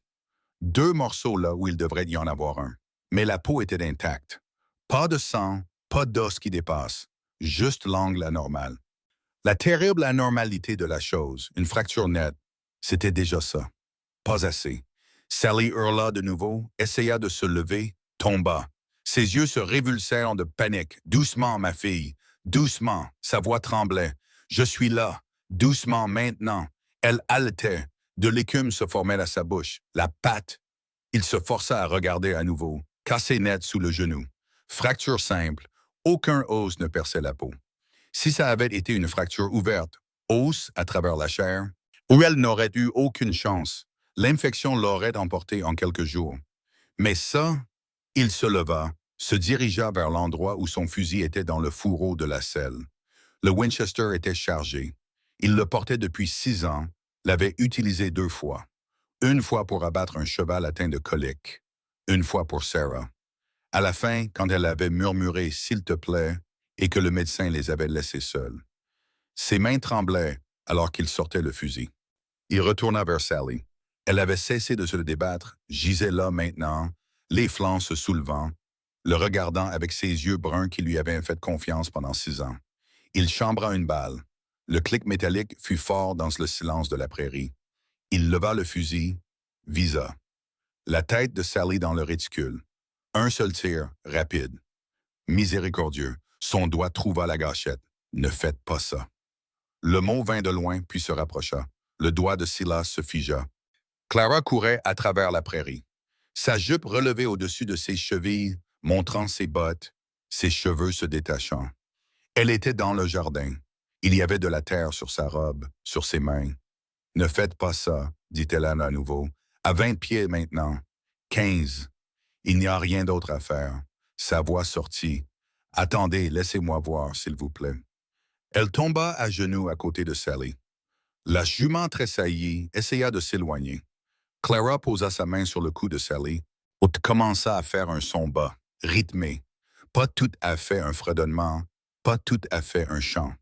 2 morceaux là où il devrait y en avoir un. Mais la peau était intacte. Pas de sang, pas d'os qui dépasse. Juste l'angle anormal. La terrible anormalité de la chose, une fracture nette, c'était déjà ça. Pas assez. Sally hurla de nouveau, essaya de se lever, tomba. Ses yeux se révulsèrent de panique. « Doucement, ma fille, doucement. » Sa voix tremblait. « Je suis là. Doucement, maintenant. » Elle haletait. De l'écume se formait à sa bouche. La patte. Il se força à regarder à nouveau, cassé net sous le genou. Fracture simple. Aucun os ne perçait la peau. Si ça avait été une fracture ouverte, os à travers la chair, où elle n'aurait eu aucune chance, l'infection l'aurait emporté en quelques jours. Mais ça, il se leva, se dirigea vers l'endroit où son fusil était dans le fourreau de la selle. Le Winchester était chargé. Il le portait depuis 6 ans, l'avait utilisé 2 fois. Une fois pour abattre un cheval atteint de colique, une fois pour Sarah. À la fin, quand elle avait murmuré « S'il te plaît » et que le médecin les avait laissés seuls. Ses mains tremblaient alors qu'il sortait le fusil. Il retourna vers Sally. Elle avait cessé de se débattre, gisait là maintenant, les flancs se soulevant, le regardant avec ses yeux bruns qui lui avaient fait confiance pendant 6 ans. Il chambra une balle. Le clic métallique fut fort dans le silence de la prairie. Il leva le fusil, visa. La tête de Sally dans le réticule. Un seul tir, rapide. Miséricordieux, son doigt trouva la gâchette. Ne faites pas ça. Le mot vint de loin puis se rapprocha. Le doigt de Silas se figea. Clara courait à travers la prairie. Sa jupe relevée au-dessus de ses chevilles, montrant ses bottes, ses cheveux se détachant. Elle était dans le jardin. Il y avait de la terre sur sa robe, sur ses mains. « Ne faites pas ça, dit-elle à nouveau. À 20 pieds maintenant. 15. Il n'y a rien d'autre à faire. » Sa voix sortit. « Attendez, laissez-moi voir, s'il vous plaît. » Elle tomba à genoux à côté de Sally. La jument tressaillit, essaya de s'éloigner. Clara posa sa main sur le cou de Sally, et commença à faire un son bas, rythmé. Pas tout à fait un fredonnement, pas tout à fait un chant.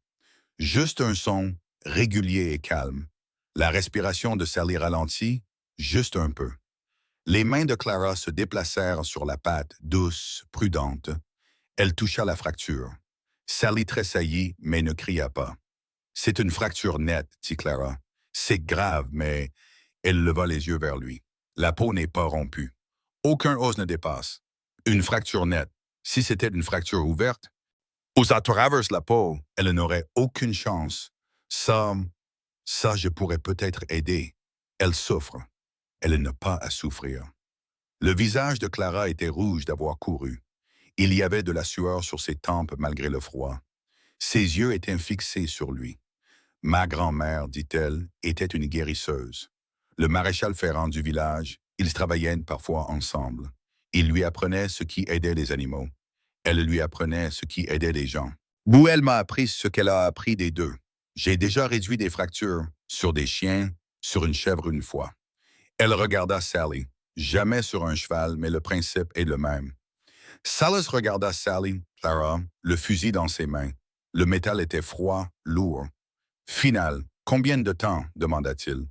Juste un son régulier et calme. La respiration de Sally ralentit, juste un peu. Les mains de Clara se déplacèrent sur la patte, douce, prudente. Elle toucha la fracture. Sally tressaillit, mais ne cria pas. C'est une fracture nette, dit Clara. C'est grave, mais elle leva les yeux vers lui. La peau n'est pas rompue. Aucun os ne dépasse. Une fracture nette. Si c'était une fracture ouverte, ça traverse la peau, elle n'aurait aucune chance. Ça, ça, je pourrais peut-être aider. Elle souffre. Elle n'a pas à souffrir. Le visage de Clara était rouge d'avoir couru. Il y avait de la sueur sur ses tempes malgré le froid. Ses yeux étaient fixés sur lui. Ma grand-mère, dit-elle, était une guérisseuse. Le maréchal ferrant du village, ils travaillaient parfois ensemble. Il lui apprenait ce qui aidait les animaux. Elle lui apprenait ce qui aidait les gens. Elle m'a appris ce qu'elle a appris des deux. J'ai déjà réduit des fractures sur des chiens, sur une chèvre une fois. Elle regarda Sally. Jamais sur un cheval, mais le principe est le même. Salas regarda Sally, Clara, le fusil dans ses mains. Le métal était froid, lourd. Final, combien de temps demanda-t-il.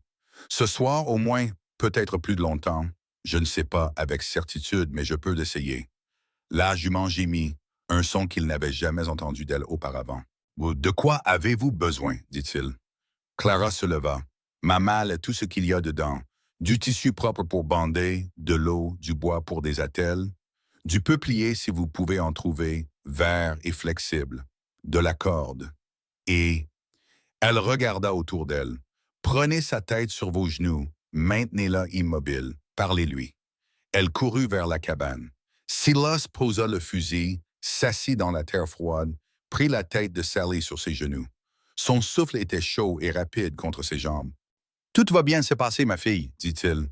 Ce soir, au moins, peut-être plus de longtemps. Je ne sais pas avec certitude, mais je peux l'essayer. La jument gémit, un son qu'il n'avait jamais entendu d'elle auparavant. De quoi avez-vous besoin, dit-il. Clara se leva. Ma malle est tout ce qu'il y a dedans. Du tissu propre pour bander, de l'eau, du bois pour des attelles, du peuplier si vous pouvez en trouver, vert et flexible, de la corde. Et elle regarda autour d'elle. Prenez sa tête sur vos genoux, maintenez-la immobile, parlez-lui. Elle courut vers la cabane. Silas posa le fusil, s'assit dans la terre froide, prit la tête de Sally sur ses genoux. Son souffle était chaud et rapide contre ses jambes. Tout va bien se passer, ma fille, dit-il.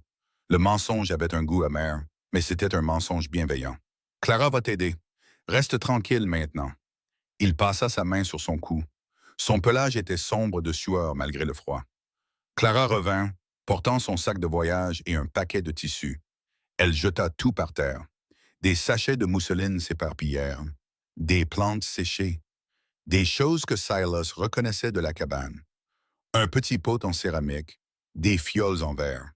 Le mensonge avait un goût amer, mais c'était un mensonge bienveillant. Clara va t'aider. Reste tranquille maintenant. Il passa sa main sur son cou. Son pelage était sombre de sueur malgré le froid. Clara revint, portant son sac de voyage et un paquet de tissus. Elle jeta tout par terre. Des sachets de mousseline s'éparpillèrent. Des plantes séchées. Des choses que Silas reconnaissait de la cabane. Un petit pot en céramique. Des fioles en verre.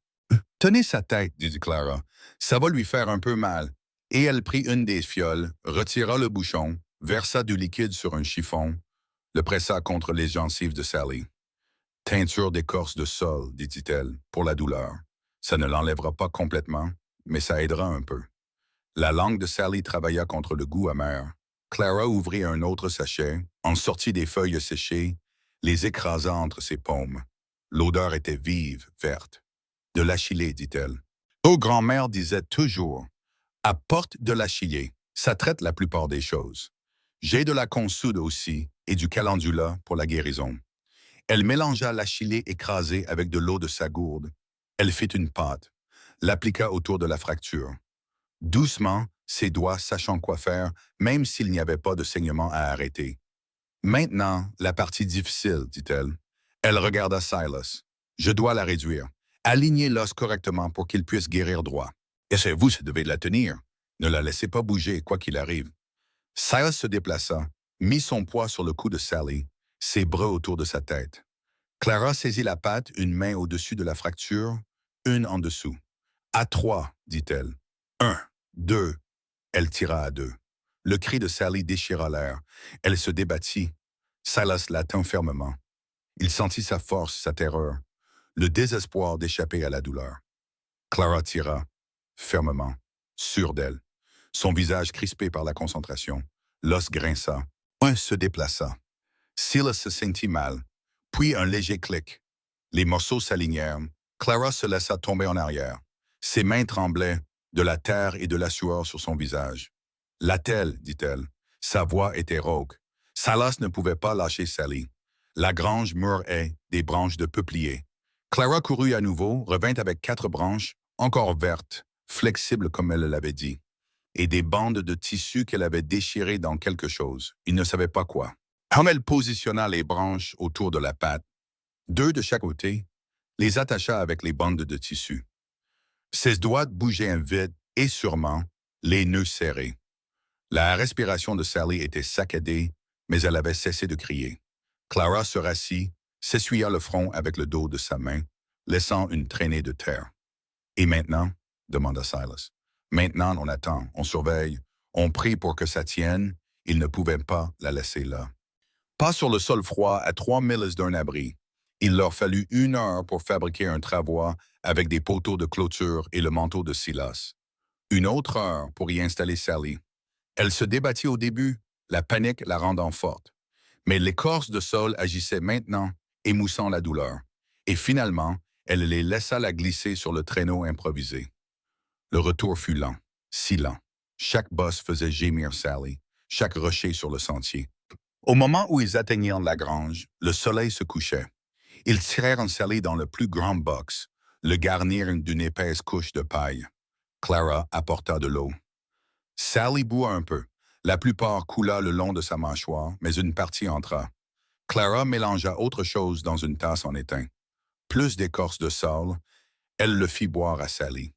Tenez sa tête, dit Clara. Ça va lui faire un peu mal. Et elle prit une des fioles, retira le bouchon, versa du liquide sur un chiffon, le pressa contre les gencives de Sally. Teinture d'écorce de sol, dit-elle, pour la douleur. Ça ne l'enlèvera pas complètement, mais ça aidera un peu. La langue de Sally travailla contre le goût amer. Clara ouvrit un autre sachet, en sortit des feuilles séchées, les écrasa entre ses paumes. L'odeur était vive, verte. De l'achillée, dit-elle. Nos grand-mères disaient toujours, apporte de l'achillée, ça traite la plupart des choses. J'ai de la consoude aussi et du calendula pour la guérison. Elle mélangea l'achillée écrasée avec de l'eau de sa gourde. Elle fit une pâte, l'appliqua autour de la fracture. Doucement, ses doigts sachant quoi faire, même s'il n'y avait pas de saignement à arrêter. Maintenant, la partie difficile, dit-elle. Elle regarda Silas. Je dois la réduire. Alignez l'os correctement pour qu'il puisse guérir droit. Et c'est vous qui devez la tenir. Ne la laissez pas bouger, quoi qu'il arrive. Silas se déplaça, mit son poids sur le cou de Sally, ses bras autour de sa tête. Clara saisit la patte, une main au-dessus de la fracture, une en dessous. À 3, dit-elle. 1, 2. Elle tira à 2. Le cri de Sally déchira l'air. Elle se débattit. Silas la tint fermement. Il sentit sa force, sa terreur, le désespoir d'échapper à la douleur. Clara tira, fermement, sûre d'elle. Son visage crispé par la concentration. L'os grinça. Un se déplaça. Silas se sentit mal. Puis un léger clic. Les morceaux s'alignèrent. Clara se laissa tomber en arrière. Ses mains tremblaient, de la terre et de la sueur sur son visage. L'attelle, dit-elle. Sa voix était rauque. Silas ne pouvait pas lâcher Sally. La grange mûrait des branches de peuplier. Clara courut à nouveau, revint avec 4 branches, encore vertes, flexibles comme elle l'avait dit, et des bandes de tissu qu'elle avait déchirées dans quelque chose. Il ne savait pas quoi. Comme elle positionna les branches autour de la patte, 2 de chaque côté, les attacha avec les bandes de tissu. Ses doigts bougeaient vite et sûrement, les nœuds serrés. La respiration de Sally était saccadée, mais elle avait cessé de crier. Clara se rassit, s'essuya le front avec le dos de sa main, laissant une traînée de terre. « Et maintenant? » demanda Silas. « Maintenant, on attend, on surveille, on prie pour que ça tienne. Il ne pouvait pas la laisser là. » Pas sur le sol froid à 3 milles d'un abri. Il leur fallut 1 heure pour fabriquer un travois avec des poteaux de clôture et le manteau de Silas. 1 autre heure pour y installer Sally. Elle se débattit au début, la panique la rendant forte. Mais l'écorce de sol agissait maintenant, émoussant la douleur. Et finalement, elle les laissa la glisser sur le traîneau improvisé. Le retour fut lent, si lent. Chaque bosse faisait gémir Sally, chaque rocher sur le sentier. Au moment où ils atteignirent la grange, le soleil se couchait. Ils tirèrent Sally dans le plus grand box, le garnirent d'une épaisse couche de paille. Clara apporta de l'eau. Sally boit un peu. La plupart coula le long de sa mâchoire, mais une partie entra. Clara mélangea autre chose dans une tasse en étain. Plus d'écorce de sable, elle le fit boire à Sally.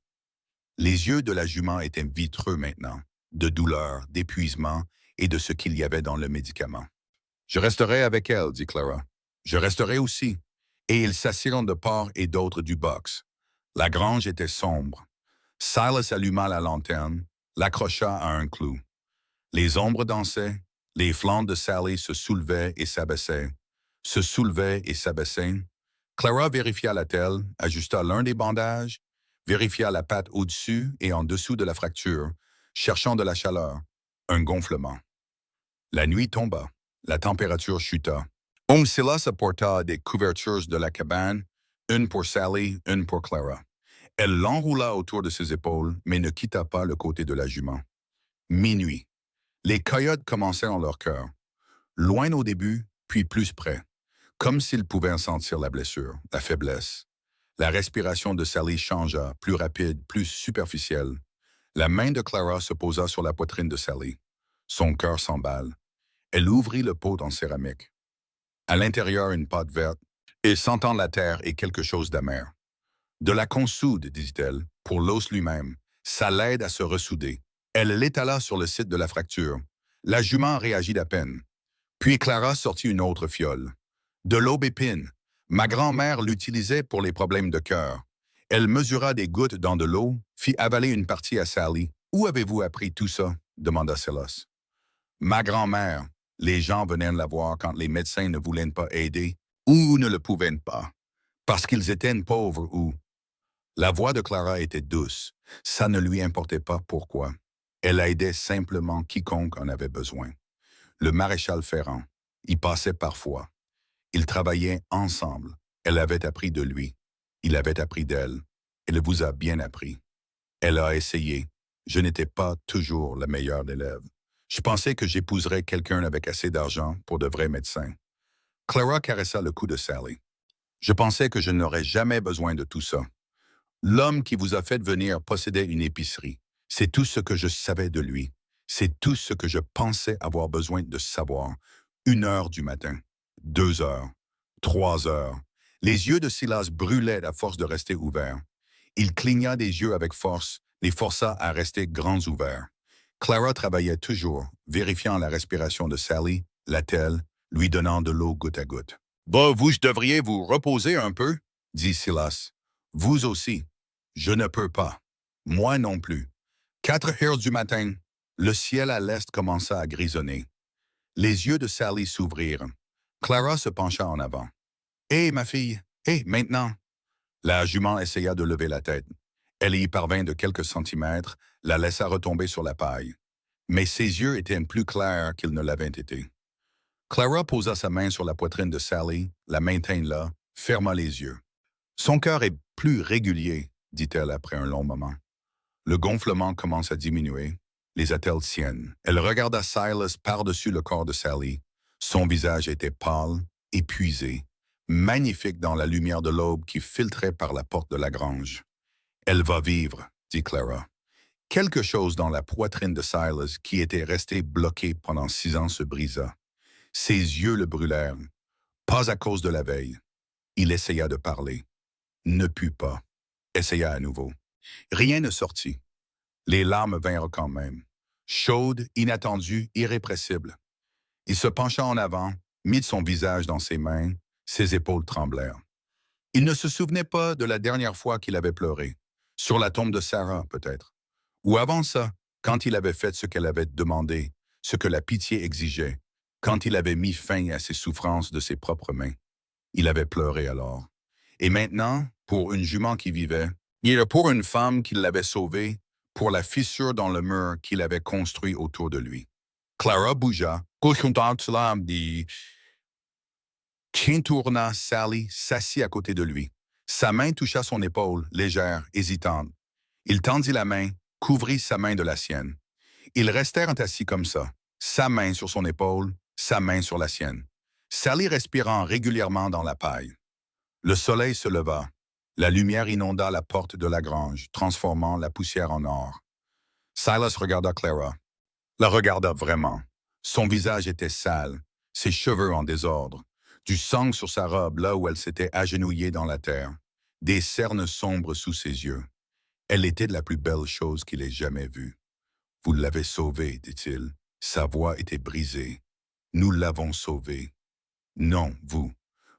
Les yeux de la jument étaient vitreux maintenant, de douleur, d'épuisement et de ce qu'il y avait dans le médicament. « Je resterai avec elle, dit Clara. Je resterai aussi. » Et ils s'assirent de part et d'autre du box. La grange était sombre. Silas alluma la lanterne, l'accrocha à un clou. Les ombres dansaient, les flancs de Sally se soulevaient et s'abaissaient, se soulevaient et s'abaissaient. Clara vérifia la telle, ajusta l'un des bandages, vérifia la patte au-dessus et en dessous de la fracture, cherchant de la chaleur, un gonflement. La nuit tomba, la température chuta. Silas apporta des couvertures de la cabane, une pour Sally, une pour Clara. Elle l'enroula autour de ses épaules, mais ne quitta pas le côté de la jument. Minuit. Les coyotes commencèrent leur cœur. Loin au début, puis plus près. Comme s'ils pouvaient en sentir la blessure, la faiblesse. La respiration de Sally changea, plus rapide, plus superficielle. La main de Clara se posa sur la poitrine de Sally. Son cœur s'emballe. Elle ouvrit le pot en céramique. À l'intérieur, une pâte verte, et sentant la terre et quelque chose d'amer. De la consoude, dit-elle, pour l'os lui-même. Ça l'aide à se ressouder. Elle l'étala sur le site de la fracture. La jument réagit à peine. Puis Clara sortit une autre fiole. De l'aubépine. Ma grand-mère l'utilisait pour les problèmes de cœur. Elle mesura des gouttes dans de l'eau, fit avaler une partie à Sally. « Où avez-vous appris tout ça? » demanda Silas. « Ma grand-mère. Les gens venaient la voir quand les médecins ne voulaient pas aider ou ne le pouvaient pas, parce qu'ils étaient pauvres ou... » La voix de Clara était douce. Ça ne lui importait pas pourquoi. Elle aidait simplement quiconque en avait besoin. Le maréchal Ferrand y passait parfois. Ils travaillaient ensemble. Elle avait appris de lui. Il avait appris d'elle. Elle vous a bien appris. Elle a essayé. Je n'étais pas toujours la meilleure élève. Je pensais que j'épouserais quelqu'un avec assez d'argent pour de vrais médecins. Clara caressa le cou de Sally. Je pensais que je n'aurais jamais besoin de tout ça. L'homme qui vous a fait venir possédait une épicerie. C'est tout ce que je savais de lui. C'est tout ce que je pensais avoir besoin de savoir. 1 heure du matin, 2 heures, 3 heures. Les yeux de Silas brûlaient à force de rester ouverts. Il cligna des yeux avec force, les força à rester grands ouverts. Clara travaillait toujours, vérifiant la respiration de Sally, la-t-elle, lui donnant de l'eau goutte à goutte. « Bah, vous devriez vous reposer un peu, » dit Silas. « Vous aussi. » « Je ne peux pas. Moi non plus. 4 heures du matin, le ciel à l'est commença à grisonner. Les yeux de Sally s'ouvrirent. Clara se pencha en avant. « Hé, ma fille, hé, maintenant! » La jument essaya de lever la tête. Elle y parvint de quelques centimètres, la laissa retomber sur la paille. Mais ses yeux étaient plus clairs qu'ils ne l'avaient été. Clara posa sa main sur la poitrine de Sally, la maintint là, ferma les yeux. « Son cœur est plus régulier, » dit-elle après un long moment. Le gonflement commence à diminuer. Les attelles tiennent. Elle regarda Silas par-dessus le corps de Sally. Son visage était pâle, épuisé, magnifique dans la lumière de l'aube qui filtrait par la porte de la grange. « Elle va vivre, » dit Clara. Quelque chose dans la poitrine de Silas, qui était resté bloqué pendant 6 ans, se brisa. Ses yeux le brûlèrent. Pas à cause de la veille. Il essaya de parler. Ne put pas. Essaya à nouveau. Rien ne sortit. Les larmes vinrent quand même. Chaudes, inattendues, irrépressibles. Il se pencha en avant, mit son visage dans ses mains, ses épaules tremblèrent. Il ne se souvenait pas de la dernière fois qu'il avait pleuré. Sur la tombe de Sarah, peut-être. Ou avant ça, quand il avait fait ce qu'elle avait demandé, ce que la pitié exigeait. quand il avait mis fin à ses souffrances de ses propres mains. Il avait pleuré alors. Et maintenant, pour une jument qui vivait, et pour une femme qui l'avait sauvée, pour la fissure dans le mur qu'il avait construit autour de lui. Clara bougea, tourna Sally, s'assit à côté de lui. Sa main toucha son épaule, légère, hésitante. Il tendit la main, couvrit sa main de la sienne. Ils restèrent assis comme ça, sa main sur son épaule, sa main sur la sienne. Sally respirant régulièrement dans la paille. Le soleil se leva. La lumière inonda la porte de la grange, transformant la poussière en or. Silas regarda Clara. La regarda vraiment. Son visage était sale, ses cheveux en désordre, du sang sur sa robe là où elle s'était agenouillée dans la terre, des cernes sombres sous ses yeux. Elle était de la plus belle chose qu'il ait jamais vue. « Vous l'avez sauvée, dit-il. Sa voix était brisée. « Nous l'avons sauvée. »« Non, vous.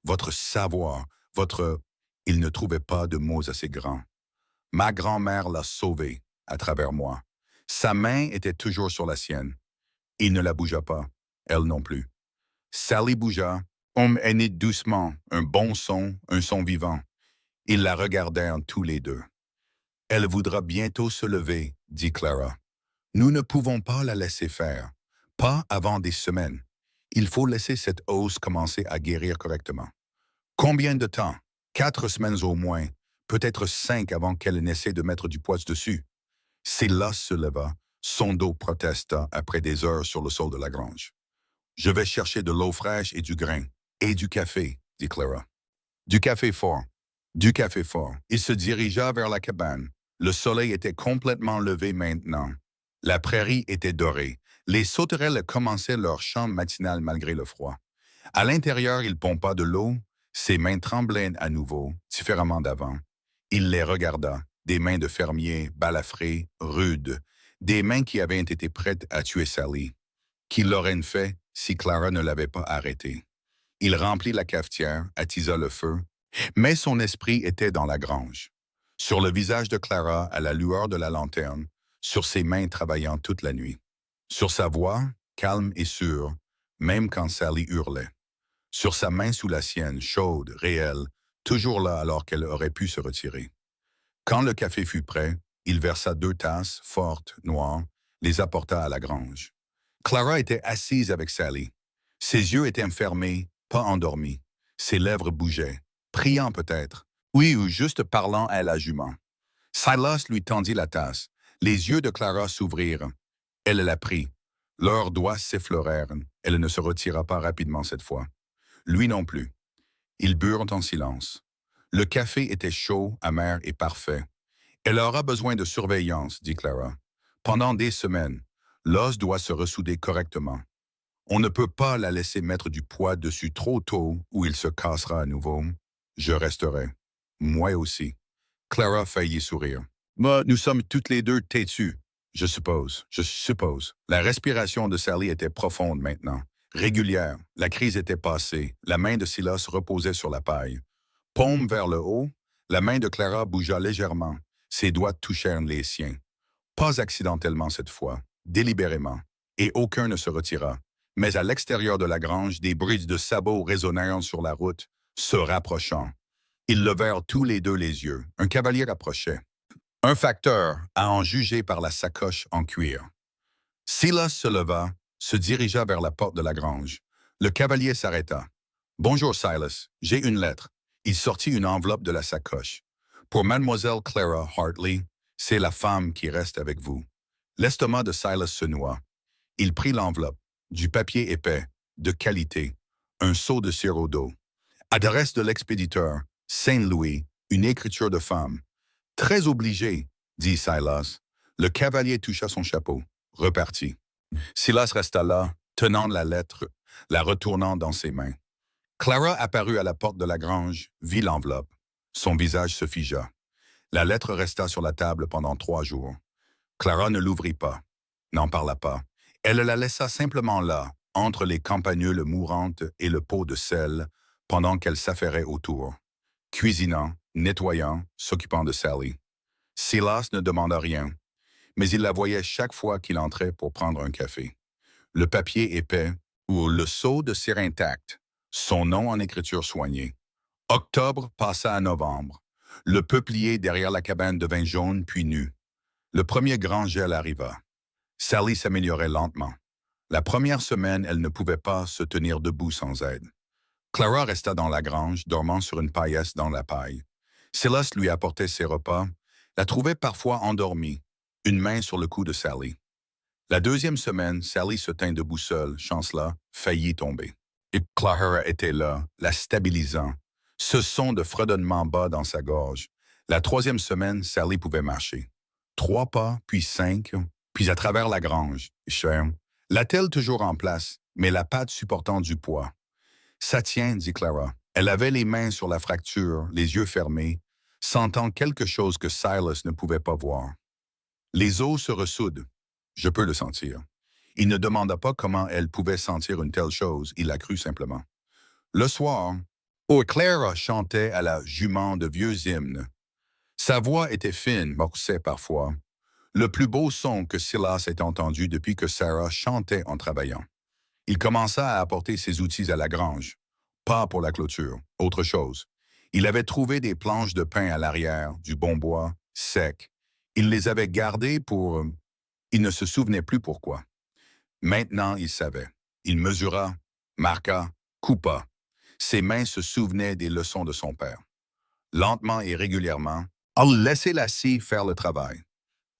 Votre savoir, votre... » Il ne trouvait pas de mots assez grands. « Ma grand-mère l'a sauvée, à travers moi. Sa main était toujours sur la sienne. Il ne la bougea pas, elle non plus. Sally bougea, est doucement, un bon son, un son vivant. Ils la regardèrent tous les deux. « Elle voudra bientôt se lever, dit Clara. Nous ne pouvons pas la laisser faire, pas avant des semaines. Il faut laisser cette os commencer à guérir correctement. Combien de temps? 4 semaines au moins, peut-être 5 avant qu'elle n'essaie de mettre du poids dessus. » Silas se leva, son dos protesta après des heures sur le sol de la grange. « Je vais chercher de l'eau fraîche et du grain, et du café, dit Clara. Du café fort. Du café fort. » Il se dirigea vers la cabane. Le soleil était complètement levé maintenant. La prairie était dorée. Les sauterelles commençaient leur chant matinal malgré le froid. À l'intérieur, il pompa de l'eau. Ses mains tremblaient à nouveau, différemment d'avant. Il les regarda, des mains de fermier, balafrées, rudes, des mains qui avaient été prêtes à tuer Sally. Qu'il l'aurait fait si Clara ne l'avait pas arrêté. Il remplit la cafetière, attisa le feu, mais son esprit était dans la grange. Sur le visage de Clara, à la lueur de la lanterne, sur ses mains travaillant toute la nuit. Sur sa voix, calme et sûre, même quand Sally hurlait. Sur sa main sous la sienne, chaude, réelle, toujours là alors qu'elle aurait pu se retirer. Quand le café fut prêt, il versa 2 tasses, fortes, noires, les apporta à la grange. Clara était assise avec Sally. Ses yeux étaient fermés, pas endormis. Ses lèvres bougeaient, priant peut-être, oui ou juste parlant à la jument. Silas lui tendit la tasse. Les yeux de Clara s'ouvrirent. Elle la prit. Leurs doigts s'effleurèrent. Elle ne se retira pas rapidement cette fois. Lui non plus. Ils burent en silence. Le café était chaud, amer et parfait. Elle aura besoin de surveillance, dit Clara. Pendant des semaines, l'os doit se ressouder correctement. On ne peut pas la laisser mettre du poids dessus trop tôt ou il se cassera à nouveau. Je resterai. Moi aussi. Clara faillit sourire. Mais nous sommes toutes les deux têtues. Je suppose. La respiration de Sally était profonde maintenant, régulière. La crise était passée. La main de Silas reposait sur la paille. Paume vers le haut, la main de Clara bougea légèrement. Ses doigts touchèrent les siens. Pas accidentellement cette fois, délibérément. Et aucun ne se retira. Mais à l'extérieur de la grange, des bruits de sabots résonnèrent sur la route, se rapprochant. Ils levèrent tous les deux les yeux. Un cavalier approchait. Un facteur, à en juger par la sacoche en cuir. Silas se leva, se dirigea vers la porte de la grange. Le cavalier s'arrêta. « Bonjour, Silas. J'ai une lettre. » Il sortit une enveloppe de la sacoche. « Pour Mademoiselle Clara Hartley, c'est la femme qui reste avec vous. » L'estomac de Silas se noua. Il prit l'enveloppe. Du papier épais, de qualité, un seau de sirop d'eau. Adresse de l'expéditeur, Saint-Louis, une écriture de femme. « Très obligé, » dit Silas. Le cavalier toucha son chapeau, repartit. Silas resta là, tenant la lettre, la retournant dans ses mains. Clara apparut à la porte de la grange, vit l'enveloppe. Son visage se figea. La lettre resta sur la table pendant 3 jours. Clara ne l'ouvrit pas, n'en parla pas. Elle la laissa simplement là, entre les campagnols mourantes et le pot de sel, pendant qu'elle s'affairait autour, cuisinant, nettoyant, s'occupant de Sally. Silas ne demanda rien, mais il la voyait chaque fois qu'il entrait pour prendre un café. Le papier épais, Ou le seau de cire intact, son nom en écriture soignée. Octobre passa à novembre. Le peuplier derrière la cabane devint jaune puis nu. Le premier grand gel arriva. Sally s'améliorait lentement. La première semaine, elle ne pouvait pas se tenir debout sans aide. Clara resta dans la grange, dormant sur une paillasse dans la paille. Silas lui apportait ses repas, la trouvait parfois endormie, une main sur le cou de Sally. La deuxième semaine, Sally se tint debout seule, chancela, faillit tomber. Et Clara était là, la stabilisant. Ce son de fredonnement bas dans sa gorge. La troisième semaine, Sally pouvait marcher. 3 pas, puis 5, puis à travers la grange. Cher. L'attelle toujours en place, mais la patte supportant du poids. Ça tient, dit Clara. Elle avait les mains sur la fracture, les yeux fermés, sentant quelque chose que Silas ne pouvait pas voir. Les os se ressoudent. Je peux le sentir. Il ne demanda pas comment elle pouvait sentir une telle chose, il la crut simplement. Le soir, Clara chantait à la jument de vieux hymnes. Sa voix était fine, morçait parfois. Le plus beau son que Silas ait entendu depuis que Sarah chantait en travaillant. Il commença à apporter ses outils à la grange. Pas pour la clôture, autre chose. Il avait trouvé des planches de pin à l'arrière, du bon bois, sec. Il les avait gardées pour... Il ne se souvenait plus pourquoi. Maintenant, il savait. Il mesura, marqua, coupa. Ses mains se souvenaient des leçons de son père. Lentement et régulièrement, il laissait la scie faire le travail.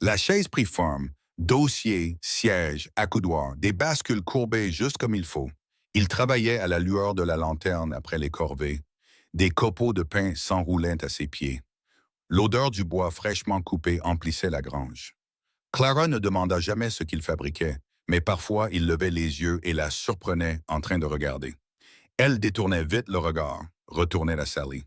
La chaise prit forme, dossier, siège, accoudoir, des bascules courbées juste comme il faut. Il travaillait à la lueur de la lanterne après les corvées. Des copeaux de pin s'enroulaient à ses pieds. L'odeur du bois fraîchement coupé emplissait la grange. Clara ne demanda jamais ce qu'il fabriquait, mais parfois il levait les yeux et la surprenait en train de regarder. Elle détournait vite le regard, retournait à Sally.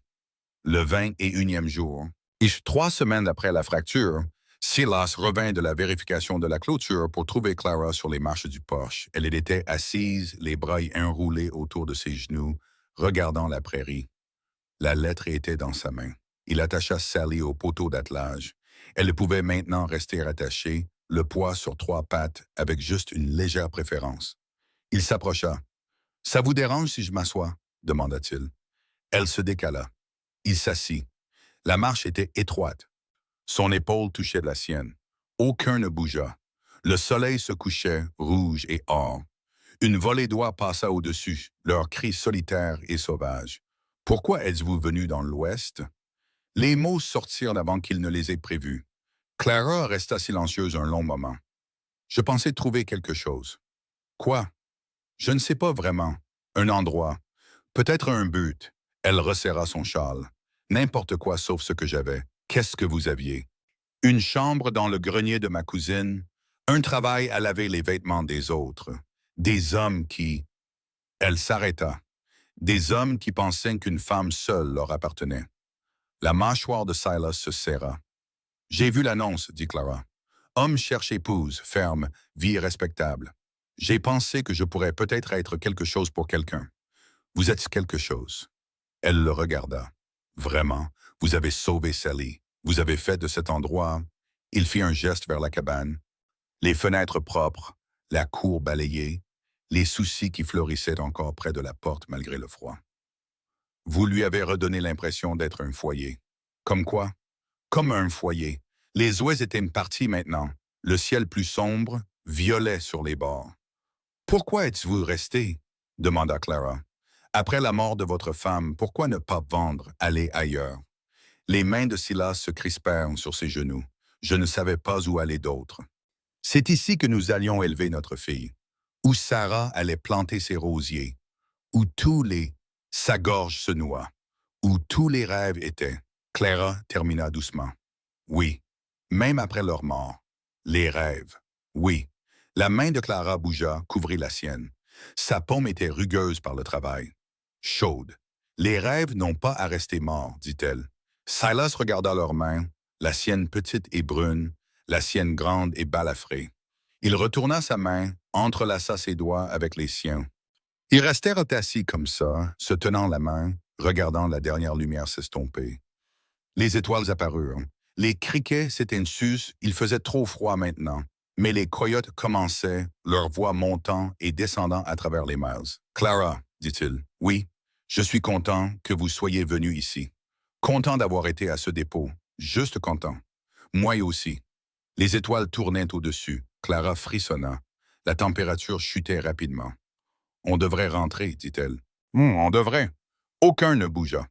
Le 21e jour, et 3 semaines après la fracture, Silas revint de la vérification de la clôture pour trouver Clara sur les marches du porche. Elle était assise, les bras enroulés autour de ses genoux, regardant la prairie. La lettre était dans sa main. Il attacha Sally au poteau d'attelage. Elle pouvait maintenant rester attachée, le poids sur 3 pattes, avec juste une légère préférence. Il s'approcha. « Ça vous dérange si je m'assois ?» demanda-t-il. Elle se décala. Il s'assit. La marche était étroite. Son épaule touchait la sienne. Aucun ne bougea. Le soleil se couchait, rouge et or. Une volée d'oies passa au-dessus, leurs cris solitaires et sauvages. « Pourquoi êtes-vous venu dans l'ouest ?» Les mots sortirent avant qu'il ne les ait prévus. Clara resta silencieuse un long moment. « Je pensais trouver quelque chose. »« Quoi? » ?»« Je ne sais pas vraiment. Un endroit. Peut-être un but. » Elle resserra son châle. « N'importe quoi sauf ce que j'avais. Qu'est-ce que vous aviez? » « Une chambre dans le grenier de ma cousine. Un travail à laver les vêtements des autres. Des hommes qui... » Elle s'arrêta. Des hommes qui pensaient qu'une femme seule leur appartenait. La mâchoire de Silas se serra. « J'ai vu l'annonce, » dit Clara. « Homme cherche épouse, ferme, vie respectable. J'ai pensé que je pourrais peut-être être quelque chose pour quelqu'un. Vous êtes quelque chose. » Elle le regarda. « Vraiment, vous avez sauvé Sally. Vous avez fait de cet endroit... » Il fit un geste vers la cabane. Les fenêtres propres, la cour balayée, les soucis qui fleurissaient encore près de la porte malgré le froid. Vous lui avez redonné l'impression d'être un foyer. Comme quoi? Comme un foyer. Les oies étaient parties maintenant, le ciel plus sombre, violet sur les bords. « Pourquoi êtes-vous resté? » demanda Clara. « Après la mort de votre femme, pourquoi ne pas vendre, aller ailleurs? » Les mains de Silas se crispèrent sur ses genoux. Je ne savais pas où aller d'autre. C'est ici que nous allions élever notre fille, où Sarah allait planter ses rosiers, où sa gorge se noie, où tous les rêves étaient. Clara termina doucement. Oui, même après leur mort. Les rêves. Oui. La main de Clara bougea, couvrit la sienne. Sa paume était rugueuse par le travail. Chaude. Les rêves n'ont pas à rester morts, dit-elle. Silas regarda leurs mains, la sienne petite et brune, la sienne grande et balafrée. Il retourna sa main, entrelaça ses doigts avec les siens. Ils restèrent assis comme ça, se tenant la main, regardant la dernière lumière s'estomper. Les étoiles apparurent. Les criquets s'éteignent, il faisait trop froid maintenant. Mais les coyotes commençaient, leur voix montant et descendant à travers les miles. « Clara, dit-il, oui, je suis content que vous soyez venue ici. Content d'avoir été à ce dépôt. Juste content. Moi aussi. » Les étoiles tournaient au-dessus. Clara frissonna. La température chutait rapidement. « On devrait rentrer, dit-elle. On devrait. » Aucun ne bougea.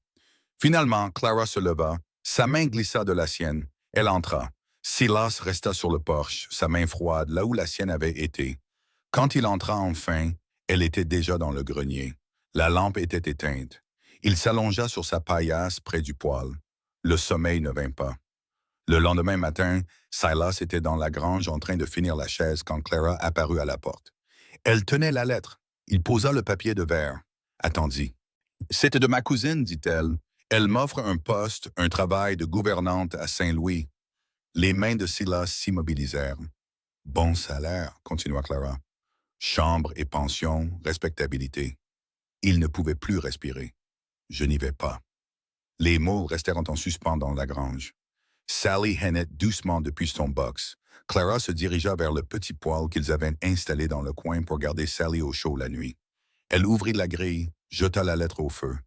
Finalement, Clara se leva. Sa main glissa de la sienne. Elle entra. Silas resta sur le porche, sa main froide, là où la sienne avait été. Quand il entra enfin, elle était déjà dans le grenier. La lampe était éteinte. Il s'allongea sur sa paillasse près du poêle. Le sommeil ne vint pas. Le lendemain matin, Silas était dans la grange en train de finir la chaise quand Clara apparut à la porte. Elle tenait la lettre. Il posa le papier de verre. Attendit. « C'est de ma cousine, dit-elle. Elle m'offre un poste, un travail de gouvernante à Saint-Louis. » Les mains de Silas s'immobilisèrent. « Bon salaire, » continua Clara. « Chambre et pension, respectabilité. » Il ne pouvait plus respirer. « Je n'y vais pas. » Les mots restèrent en suspens dans la grange. Sally hennait doucement depuis son box. Clara se dirigea vers le petit poêle qu'ils avaient installé dans le coin pour garder Sally au chaud la nuit. Elle ouvrit la grille, jeta la lettre au feu.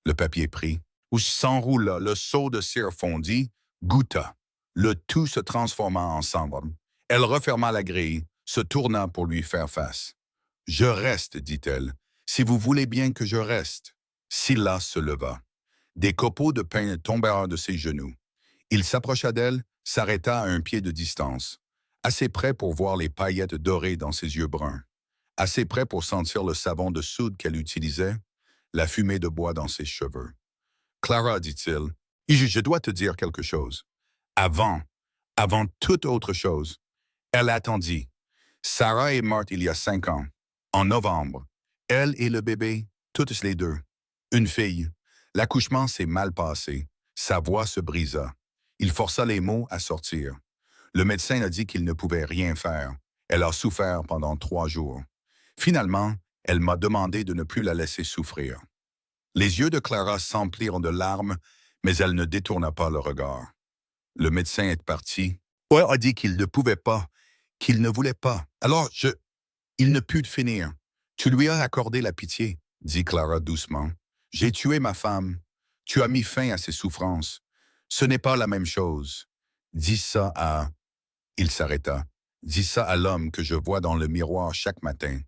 Le papier prit, ou s'enroula, le seau de cire fondit, goûta. Le tout se transforma en cendre. Elle referma la grille, se tourna pour lui faire face. « Je reste, dit-elle, si vous voulez bien que je reste. » Silas se leva. Des copeaux de pin tombèrent de ses genoux. Il s'approcha d'elle, s'arrêta à un pied de distance, assez près pour voir les paillettes dorées dans ses yeux bruns, assez près pour sentir le savon de soude qu'elle utilisait, la fumée de bois dans ses cheveux. « Clara, dit-il, je dois te dire quelque chose. Avant toute autre chose. » Elle attendit. Sarah est morte il y a 5 ans, en novembre. Elle et le bébé, toutes les deux. Une fille. L'accouchement s'est mal passé. Sa voix se brisa. Il força les mots à sortir. Le médecin a dit qu'il ne pouvait rien faire. Elle a souffert pendant 3 jours. Finalement, elle m'a demandé de ne plus la laisser souffrir. Les yeux de Clara s'emplirent de larmes, mais elle ne détourna pas le regard. Le médecin est parti. Ouais, a dit qu'il ne pouvait pas, qu'il ne voulait pas. Alors, il ne put finir. Tu lui as accordé la pitié, dit Clara doucement. J'ai tué ma femme. Tu as mis fin à ses souffrances. Ce n'est pas la même chose. Dis ça à... Il s'arrêta. Dis ça à l'homme que je vois dans le miroir chaque matin.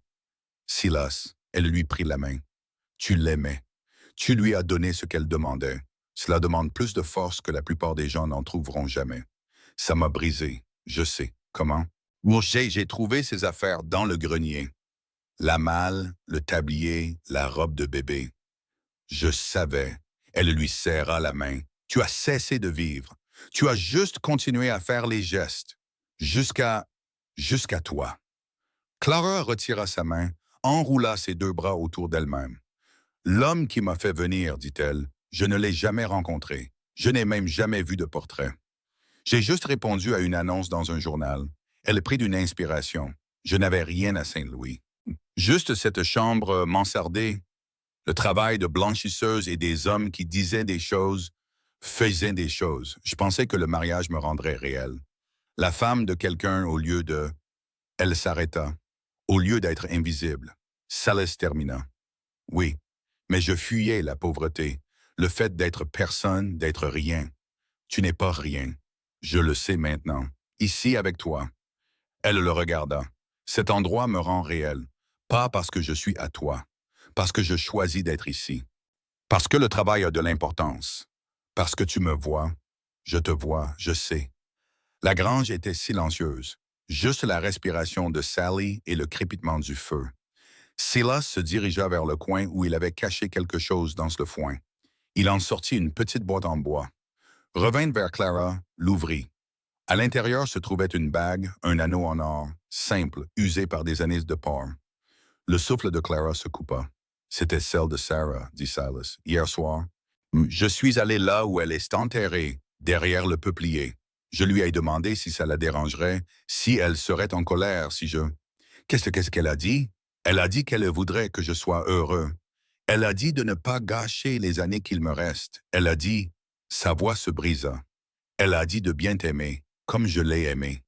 Silas, elle lui prit la main. Tu l'aimais. Tu lui as donné ce qu'elle demandait. Cela demande plus de force que la plupart des gens n'en trouveront jamais. Ça m'a brisé. Je sais. Comment? J'ai trouvé ses affaires dans le grenier. La malle, le tablier, la robe de bébé. Je savais. Elle lui serra la main. Tu as cessé de vivre. Tu as juste continué à faire les gestes. Jusqu'à toi. Clara retira sa main, enroula ses 2 bras autour d'elle-même. L'homme qui m'a fait venir, dit-elle, je ne l'ai jamais rencontré. Je n'ai même jamais vu de portrait. J'ai juste répondu à une annonce dans un journal. Elle prit d'une inspiration. Je n'avais rien à Saint-Louis. Juste cette chambre mansardée, le travail de blanchisseuse et des hommes qui disaient des choses, faisaient des choses. Je pensais que le mariage me rendrait réel. La femme de quelqu'un au lieu de... Elle s'arrêta. Au lieu d'être invisible. Silas termina. Oui, mais je fuyais la pauvreté, le fait d'être personne, d'être rien. Tu n'es pas rien. Je le sais maintenant. Ici avec toi. Elle le regarda. Cet endroit me rend réel. Pas parce que je suis à toi. Parce que je choisis d'être ici. Parce que le travail a de l'importance. Parce que tu me vois. Je te vois, je sais. La grange était silencieuse. Juste la respiration de Sally et le crépitement du feu. Silas se dirigea vers le coin où il avait caché quelque chose dans le foin. Il en sortit une petite boîte en bois. Revint vers Clara, l'ouvrit. À l'intérieur se trouvait une bague, un anneau en or, simple, usé par des années de porc. Le souffle de Clara se coupa. C'était celle de Sarah, dit Silas, hier soir. Je suis allé là où elle est enterrée, derrière le peuplier. Je lui ai demandé si ça la dérangerait, si elle serait en colère, si je... Qu'est-ce qu'elle a dit? Elle a dit qu'elle voudrait que je sois heureux. Elle a dit de ne pas gâcher les années qu'il me reste. Elle a dit... Sa voix se brisa. Elle a dit de bien t'aimer, comme je l'ai aimé.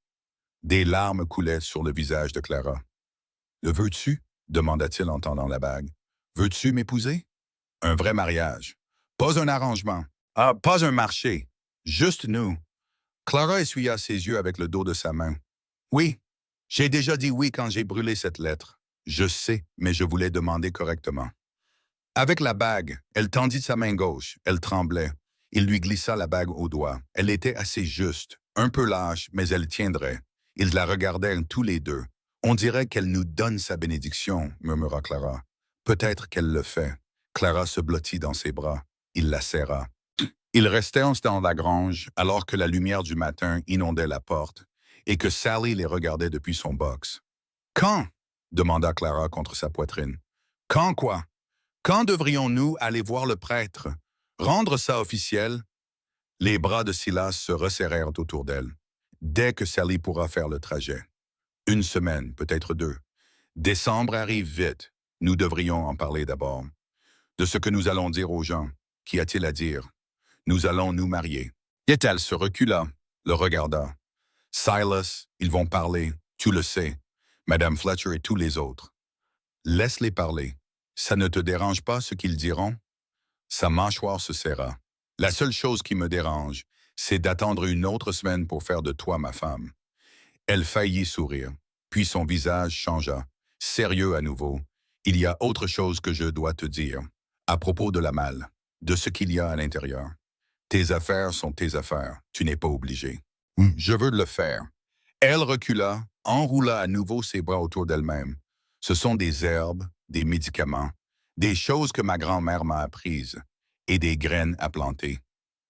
Des larmes coulaient sur le visage de Clara. « Le veux-tu? » demanda-t-il en tendant la bague. « Veux-tu m'épouser? Un vrai mariage. Pas un arrangement. Ah, pas un marché. Juste nous. » Clara essuya ses yeux avec le dos de sa main. « Oui, j'ai déjà dit oui quand j'ai brûlé cette lettre. Je sais, mais je voulais demander correctement. » Avec la bague, elle tendit sa main gauche. Elle tremblait. Il lui glissa la bague au doigt. Elle était assez juste, un peu lâche, mais elle tiendrait. Ils la regardèrent tous les deux. « On dirait qu'elle nous donne sa bénédiction, » murmura Clara. « Peut-être qu'elle le fait. » Clara se blottit dans ses bras. Il la serra. Ils restèrent dans la grange alors que la lumière du matin inondait la porte et que Sally les regardait depuis son box. « Quand? » demanda Clara contre sa poitrine. « Quand quoi? Quand devrions-nous aller voir le prêtre? Rendre ça officiel? » Les bras de Silas se resserrèrent autour d'elle. « Dès que Sally pourra faire le trajet. Une semaine, peut-être deux. Décembre arrive vite. Nous devrions en parler d'abord. De ce que nous allons dire aux gens. Qu'y a-t-il à dire? Nous allons nous marier. » Elle se recula, le regarda. « Silas, ils vont parler, tu le sais. Madame Fletcher et tous les autres. Laisse-les parler. Ça ne te dérange pas ce qu'ils diront? » Sa mâchoire se serra. « La seule chose qui me dérange, c'est d'attendre une autre semaine pour faire de toi ma femme. » Elle faillit sourire, puis son visage changea. Sérieux à nouveau. « Il y a autre chose que je dois te dire, à propos de la malle, de ce qu'il y a à l'intérieur. Tes affaires sont tes affaires, tu n'es pas obligé. Je veux le faire. » Elle recula, enroula à nouveau ses bras autour d'elle-même. « Ce sont des herbes, des médicaments, des choses que ma grand-mère m'a apprises, et des graines à planter. »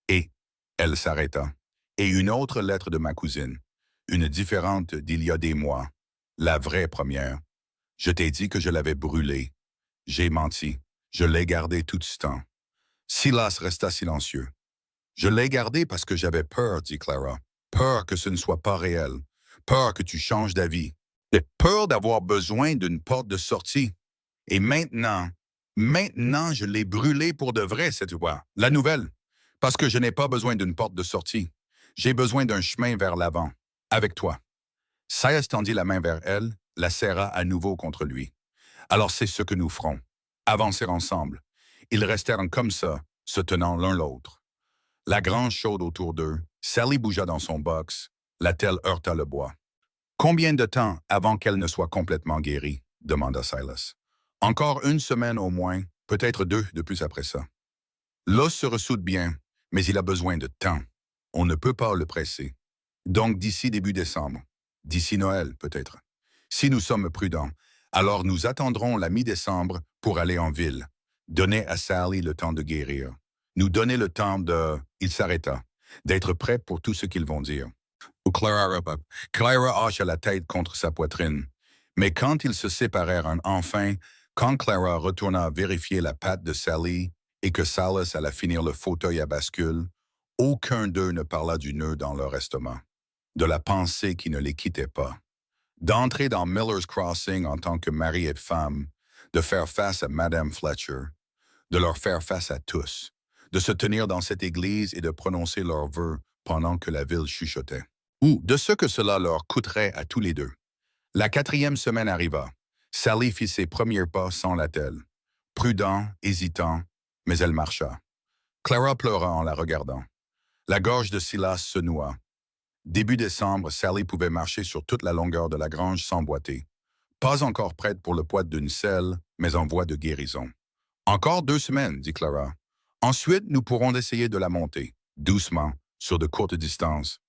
Et elle s'arrêta. « Et une autre lettre de ma cousine, une différente d'il y a des mois, la vraie première. Je t'ai dit que je l'avais brûlée. J'ai menti. Je l'ai gardée tout ce temps. » Silas resta silencieux. « Je l'ai gardée parce que j'avais peur, » dit Clara. « Peur que ce ne soit pas réel. Peur que tu changes d'avis. Peur d'avoir besoin d'une porte de sortie. Et maintenant, je l'ai brûlée pour de vrai, cette voix. La nouvelle. Parce que je n'ai pas besoin d'une porte de sortie. J'ai besoin d'un chemin vers l'avant. Avec toi. » Silas tendit la main vers elle, la serra à nouveau contre lui. « Alors c'est ce que nous ferons. Avancer ensemble. » Ils restèrent comme ça, se tenant l'un l'autre. La grange chaude autour d'eux, Sally bougea dans son box, la telle heurta le bois. « Combien de temps avant qu'elle ne soit complètement guérie? » demanda Silas. « Encore une semaine au moins, peut-être deux de plus après ça. L'os se ressoude bien, mais il a besoin de temps. On ne peut pas le presser. Donc d'ici début décembre, d'ici Noël peut-être. Si nous sommes prudents, alors nous attendrons la mi-décembre pour aller en ville. Donner à Sally le temps de guérir. Nous donner le temps de... » Il s'arrêta. « D'être prêt pour tout ce qu'ils vont dire. » Clara hocha la tête contre sa poitrine. Mais quand ils se séparèrent enfin, quand Clara retourna vérifier la patte de Sally et que Silas alla finir le fauteuil à bascule, aucun d'eux ne parla du nœud dans leur estomac, de la pensée qui ne les quittait pas. D'entrer dans Miller's Crossing en tant que mari et femme, de faire face à Madame Fletcher, de leur faire face à tous, de se tenir dans cette église et de prononcer leurs vœux pendant que la ville chuchotait. Ou de ce que cela leur coûterait à tous les deux. La 4e semaine arriva. Sally fit ses premiers pas sans l'attelle. Prudent, hésitant, mais elle marcha. Clara pleura en la regardant. La gorge de Silas se noua. Début décembre, Sally pouvait marcher sur toute la longueur de la grange sans boiter. Pas encore prête pour le poids d'une selle, mais en voie de guérison. « Encore 2 semaines, » dit Clara. « Ensuite, nous pourrons essayer de la monter, doucement, sur de courtes distances. »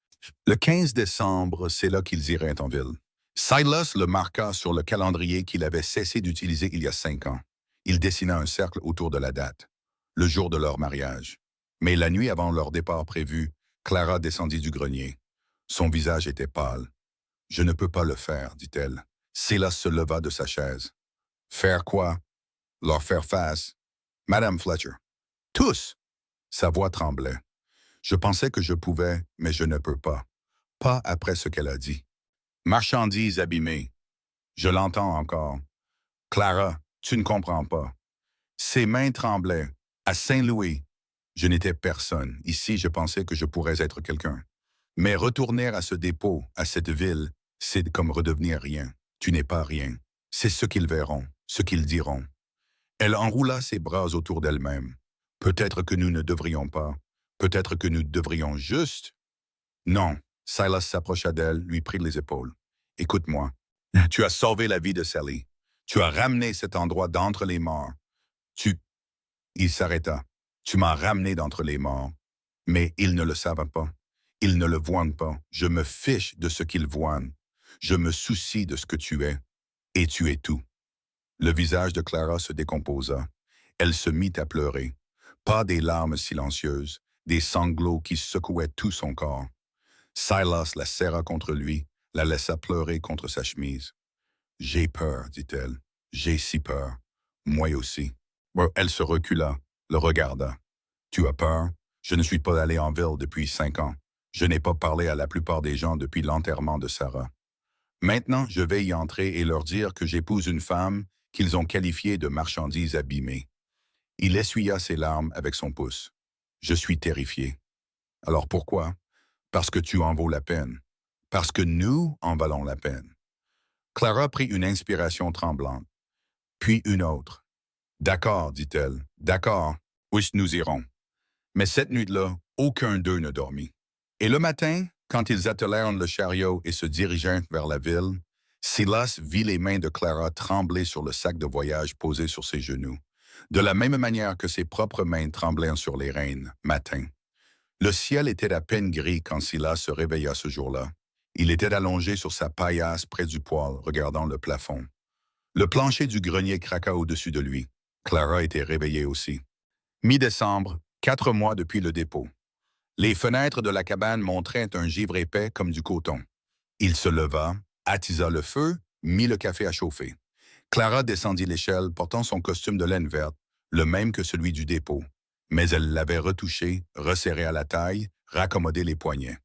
Le 15 décembre, c'est là qu'ils iraient en ville. Silas le marqua sur le calendrier qu'il avait cessé d'utiliser il y a 5 ans. Il dessina un cercle autour de la date, le jour de leur mariage. Mais la nuit avant leur départ prévu, Clara descendit du grenier. Son visage était pâle. « Je ne peux pas le faire, » dit-elle. Silas se leva de sa chaise. « Faire quoi? Leur faire face? Madame Fletcher. »« Tous! » Sa voix tremblait. « Je pensais que je pouvais, mais je ne peux pas. Pas après ce qu'elle a dit. Marchandises abîmées. Je l'entends encore. Clara, tu ne comprends pas. » Ses mains tremblaient. À Saint-Louis, je n'étais personne. Ici, je pensais que je pourrais être quelqu'un. Mais retourner à ce dépôt, à cette ville, C'est comme redevenir rien. Tu n'es pas rien. C'est ce qu'ils verront, ce qu'ils diront. Elle enroula ses bras autour d'elle-même. Peut-être que nous ne devrions pas. Peut-être que nous devrions juste. Non. Silas s'approcha d'elle, lui prit les épaules. Écoute-moi. Tu as sauvé la vie de Sally. Tu as ramené cet endroit d'entre les morts. Tu... Il s'arrêta. Tu m'as ramené d'entre les morts. Mais ils ne le savent pas. Ils ne le voient pas. Je me fiche de ce qu'ils voient. Je me soucie de ce que tu es. Et tu es tout. Le visage de Clara se décomposa. Elle se mit à pleurer. Pas des larmes silencieuses, des sanglots qui secouaient tout son corps. Silas la serra contre lui, la laissa pleurer contre sa chemise. « J'ai peur, dit-elle. J'ai si peur. Moi aussi. » Elle se recula, le regarda. « Tu as peur? Je ne suis pas allé en ville depuis 5 ans. Je n'ai pas parlé à la plupart des gens depuis l'enterrement de Sarah. Maintenant, je vais y entrer et leur dire que j'épouse une femme qu'ils ont qualifiée de marchandise abîmée. » Il essuya ses larmes avec son pouce. « Je suis terrifié. »« Alors pourquoi? » »« Parce que tu en vaux la peine. Parce que nous en valons la peine. » Clara prit une inspiration tremblante, puis une autre. « D'accord, dit-elle, d'accord, oui, nous irons. » Mais cette nuit-là, aucun d'eux ne dormit. Et le matin, quand ils attelèrent le chariot et se dirigèrent vers la ville, Silas vit les mains de Clara trembler sur le sac de voyage posé sur ses genoux, de la même manière que ses propres mains tremblèrent sur les rênes, matin. Le ciel était à peine gris quand Silas se réveilla ce jour-là. Il était allongé sur sa paillasse près du poêle, regardant le plafond. Le plancher du grenier craqua au-dessus de lui. Clara était réveillée aussi. Mi-décembre, 4 mois depuis le dépôt. Les fenêtres de la cabane montraient un givre épais comme du coton. Il se leva, attisa le feu, mit le café à chauffer. Clara descendit l'échelle portant son costume de laine verte, le même que celui du dépôt. Mais elle l'avait retouché, resserré à la taille, raccommodé les poignets.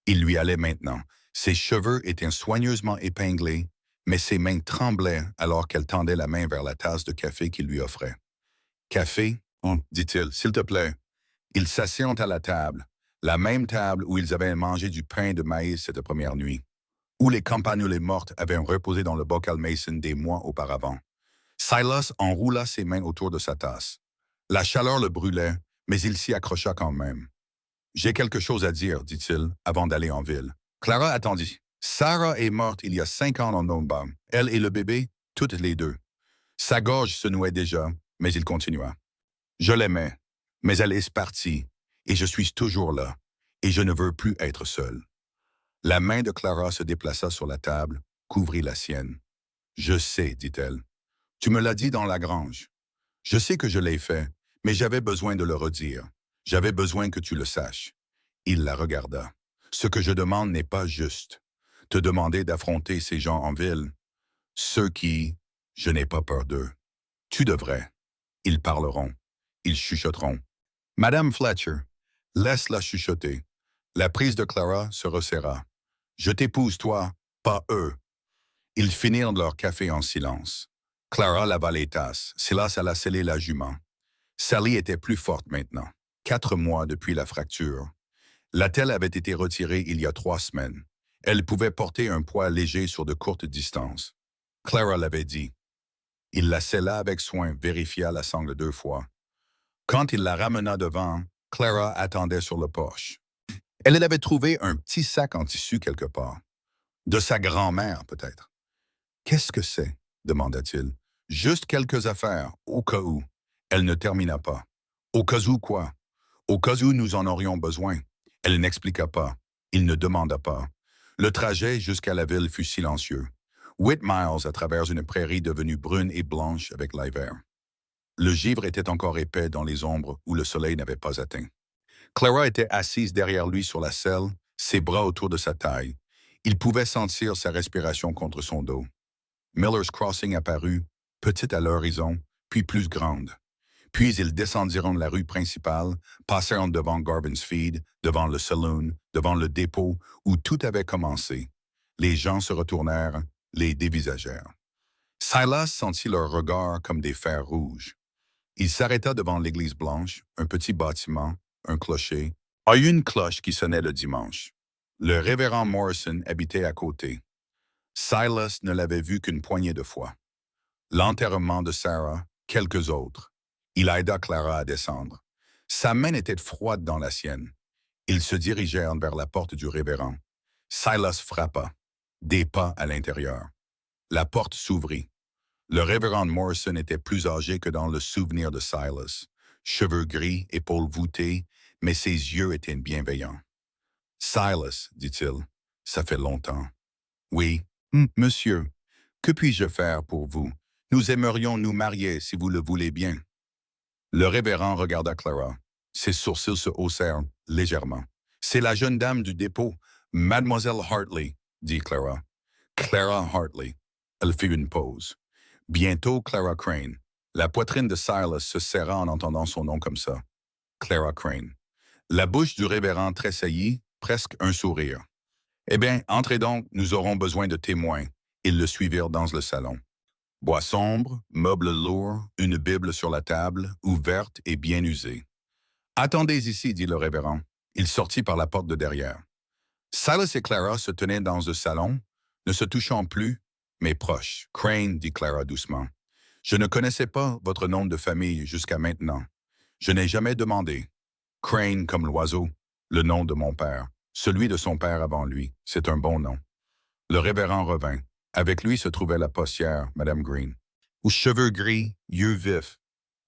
Il lui allait maintenant. Ses cheveux étaient soigneusement épinglés, mais ses mains tremblaient alors qu'elle tendait la main vers la tasse de café qu'il lui offrait. « Café? » dit-il, « s'il te plaît. » Ils s'assirent à la table, la même table où ils avaient mangé du pain de maïs cette première nuit, où les campagnolées mortes avaient reposé dans le bocal Mason des mois auparavant. Silas enroula ses mains autour de sa tasse. La chaleur le brûlait, mais il s'y accrocha quand même. « J'ai quelque chose à dire, dit-il, avant d'aller en ville. » Clara attendit. Sarah est morte il y a 5 ans en Nomba. Elle et le bébé, toutes les deux. Sa gorge se nouait déjà, mais il continua. « Je l'aimais, mais elle est partie, et je suis toujours là, et je ne veux plus être seul. » La main de Clara se déplaça sur la table, couvrit la sienne. « Je sais, dit-elle. Tu me l'as dit dans la grange. Je sais que je l'ai fait, mais j'avais besoin de le redire. J'avais besoin que tu le saches. » Il la regarda. « Ce que je demande n'est pas juste. Te demander d'affronter ces gens en ville. Ceux qui... Je n'ai pas peur d'eux. Tu devrais. Ils parleront. Ils chuchoteront. Madame Fletcher, laisse-la chuchoter. » La prise de Clara se resserra. « Je t'épouse, toi, pas eux. » Ils finirent leur café en silence. Clara lava les tasses. Silas alla sceller la jument. Sally était plus forte maintenant. 4 mois depuis la fracture. L'attelle avait été retirée il y a 3 semaines. Elle pouvait porter un poids léger sur de courtes distances. Clara l'avait dit. Il la scella avec soin, vérifia la sangle 2 fois. Quand il la ramena devant, Clara attendait sur le porche. Elle avait trouvé un petit sac en tissu quelque part. De sa grand-mère, peut-être. « Qu'est-ce que c'est? » demanda-t-il. « Juste quelques affaires, au cas où. » Elle ne termina pas. « Au cas où quoi? » « Au cas où nous en aurions besoin. » Elle n'expliqua pas. Il ne demanda pas. Le trajet jusqu'à la ville fut silencieux. 8 miles à travers une prairie devenue brune et blanche avec l'hiver. Le givre était encore épais dans les ombres où le soleil n'avait pas atteint. Clara était assise derrière lui sur la selle, ses bras autour de sa taille. Il pouvait sentir sa respiration contre son dos. Miller's Crossing apparut, petite à l'horizon, puis plus grande. Puis ils descendirent la rue principale, passèrent devant Garvin's Feed, devant le saloon, devant le dépôt, où tout avait commencé. Les gens se retournèrent, les dévisagèrent. Silas sentit leurs regards comme des fers rouges. Il s'arrêta devant l'église blanche, un petit bâtiment, un clocher, à une cloche qui sonnait le dimanche. Le révérend Morrison habitait à côté. Silas ne l'avait vu qu'une poignée de fois. L'enterrement de Sarah, quelques autres. Il aida Clara à descendre. Sa main était froide dans la sienne. Ils se dirigèrent vers la porte du révérend. Silas frappa. Des pas à l'intérieur. La porte s'ouvrit. Le révérend Morrison était plus âgé que dans le souvenir de Silas. Cheveux gris, épaules voûtées, mais ses yeux étaient bienveillants. « Silas, dit-il, ça fait longtemps. »« Oui, monsieur. Que puis-je faire pour vous? Nous aimerions nous marier si vous le voulez bien. » Le révérend regarda Clara. Ses sourcils se haussèrent légèrement. « C'est la jeune dame du dépôt, Mademoiselle Hartley, » dit Clara. « Clara Hartley. » Elle fit une pause. Bientôt, Clara Crane. La poitrine de Silas se serra en entendant son nom comme ça. Clara Crane. La bouche du révérend tressaillit, presque un sourire. « Eh bien, entrez donc, nous aurons besoin de témoins. » Ils le suivirent dans le salon. Bois sombre, meubles lourds, une Bible sur la table, ouverte et bien usée. « Attendez ici, dit le révérend. Il sortit par la porte de derrière. Silas et Clara se tenaient dans le salon, ne se touchant plus, mais proches. « Crane, dit Clara doucement. Je ne connaissais pas votre nom de famille jusqu'à maintenant. Je n'ai jamais demandé. Crane comme l'oiseau, le nom de mon père, celui de son père avant lui. C'est un bon nom. » Le révérend revint. Avec lui se trouvait la postière, Madame Green, aux cheveux gris, yeux vifs,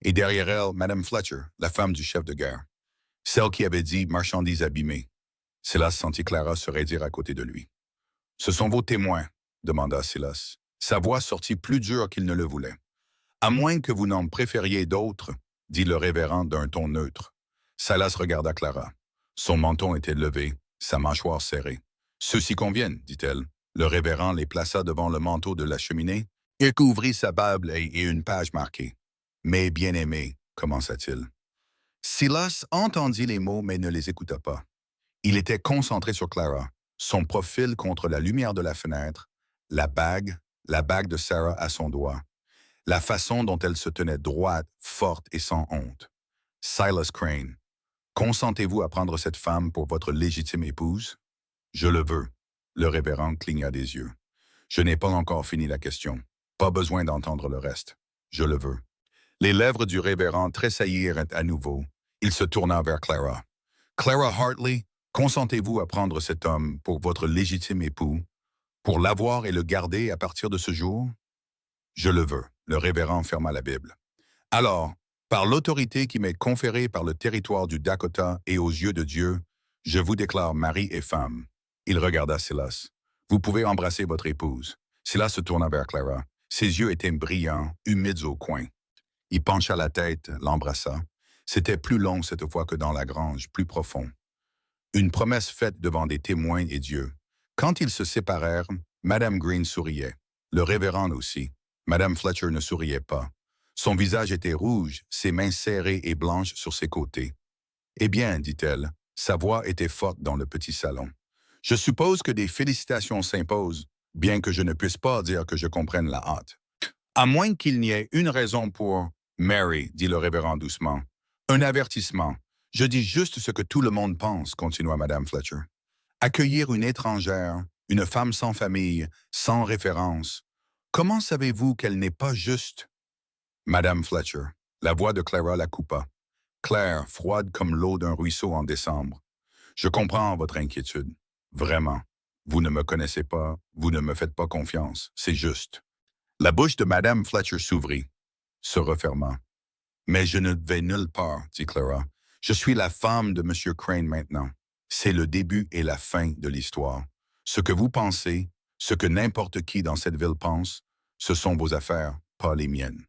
et derrière elle, Madame Fletcher, la femme du chef de guerre, celle qui avait dit « marchandises abîmées ». Silas sentit Clara se raidir à côté de lui. « Ce sont vos témoins », demanda Silas. Sa voix sortit plus dure qu'il ne le voulait. « À moins que vous n'en préfériez d'autres, » dit le révérend d'un ton neutre. Silas regarda Clara. Son menton était levé, sa mâchoire serrée. « Ceux-ci conviennent, dit-elle. » Le révérend les plaça devant le manteau de la cheminée et couvrit sa Bible et une page marquée. « Mes bien-aimés, commença-t-il. » Silas entendit les mots mais ne les écouta pas. Il était concentré sur Clara, son profil contre la lumière de la fenêtre, la bague de Sarah à son doigt, la façon dont elle se tenait droite, forte et sans honte. « Silas Crane, consentez-vous à prendre cette femme pour votre légitime épouse? »« Je le veux. » Le révérend cligna des yeux. « Je n'ai pas encore fini la question. Pas besoin d'entendre le reste. Je le veux. » Les lèvres du révérend tressaillirent à nouveau. Il se tourna vers Clara. « Clara Hartley, consentez-vous à prendre cet homme pour votre légitime époux, pour l'avoir et le garder à partir de ce jour? »« Je le veux. » Le révérend ferma la Bible. « Alors, par l'autorité qui m'est conférée par le territoire du Dakota et aux yeux de Dieu, je vous déclare mari et femme. » Il regarda Silas. « Vous pouvez embrasser votre épouse. » Silas se tourna vers Clara. Ses yeux étaient brillants, humides au coin. Il pencha la tête, l'embrassa. C'était plus long cette fois que dans la grange, plus profond. Une promesse faite devant des témoins et Dieu. Quand ils se séparèrent, Madame Green souriait. Le révérend aussi. Madame Fletcher ne souriait pas. Son visage était rouge, ses mains serrées et blanches sur ses côtés. « Eh bien, dit-elle, sa voix était forte dans le petit salon. Je suppose que des félicitations s'imposent, bien que je ne puisse pas dire que je comprenne la hâte. À moins qu'il n'y ait une raison pour... »« Mary, dit le révérend doucement. Un avertissement. Je dis juste ce que tout le monde pense, continua Madame Fletcher. Accueillir une étrangère, une femme sans famille, sans référence. Comment savez-vous qu'elle n'est pas juste? » Madame Fletcher. La voix de Clara la coupa. Claire, froide comme l'eau d'un ruisseau en décembre. Je comprends votre inquiétude. Vraiment. Vous ne me connaissez pas, vous ne me faites pas confiance, c'est juste. La bouche de Madame Fletcher s'ouvrit, se referma. Mais je ne vais nulle part, dit Clara. Je suis la femme de M. Crane maintenant. C'est le début et la fin de l'histoire. Ce que vous pensez, ce que n'importe qui dans cette ville pense, ce sont vos affaires, pas les miennes.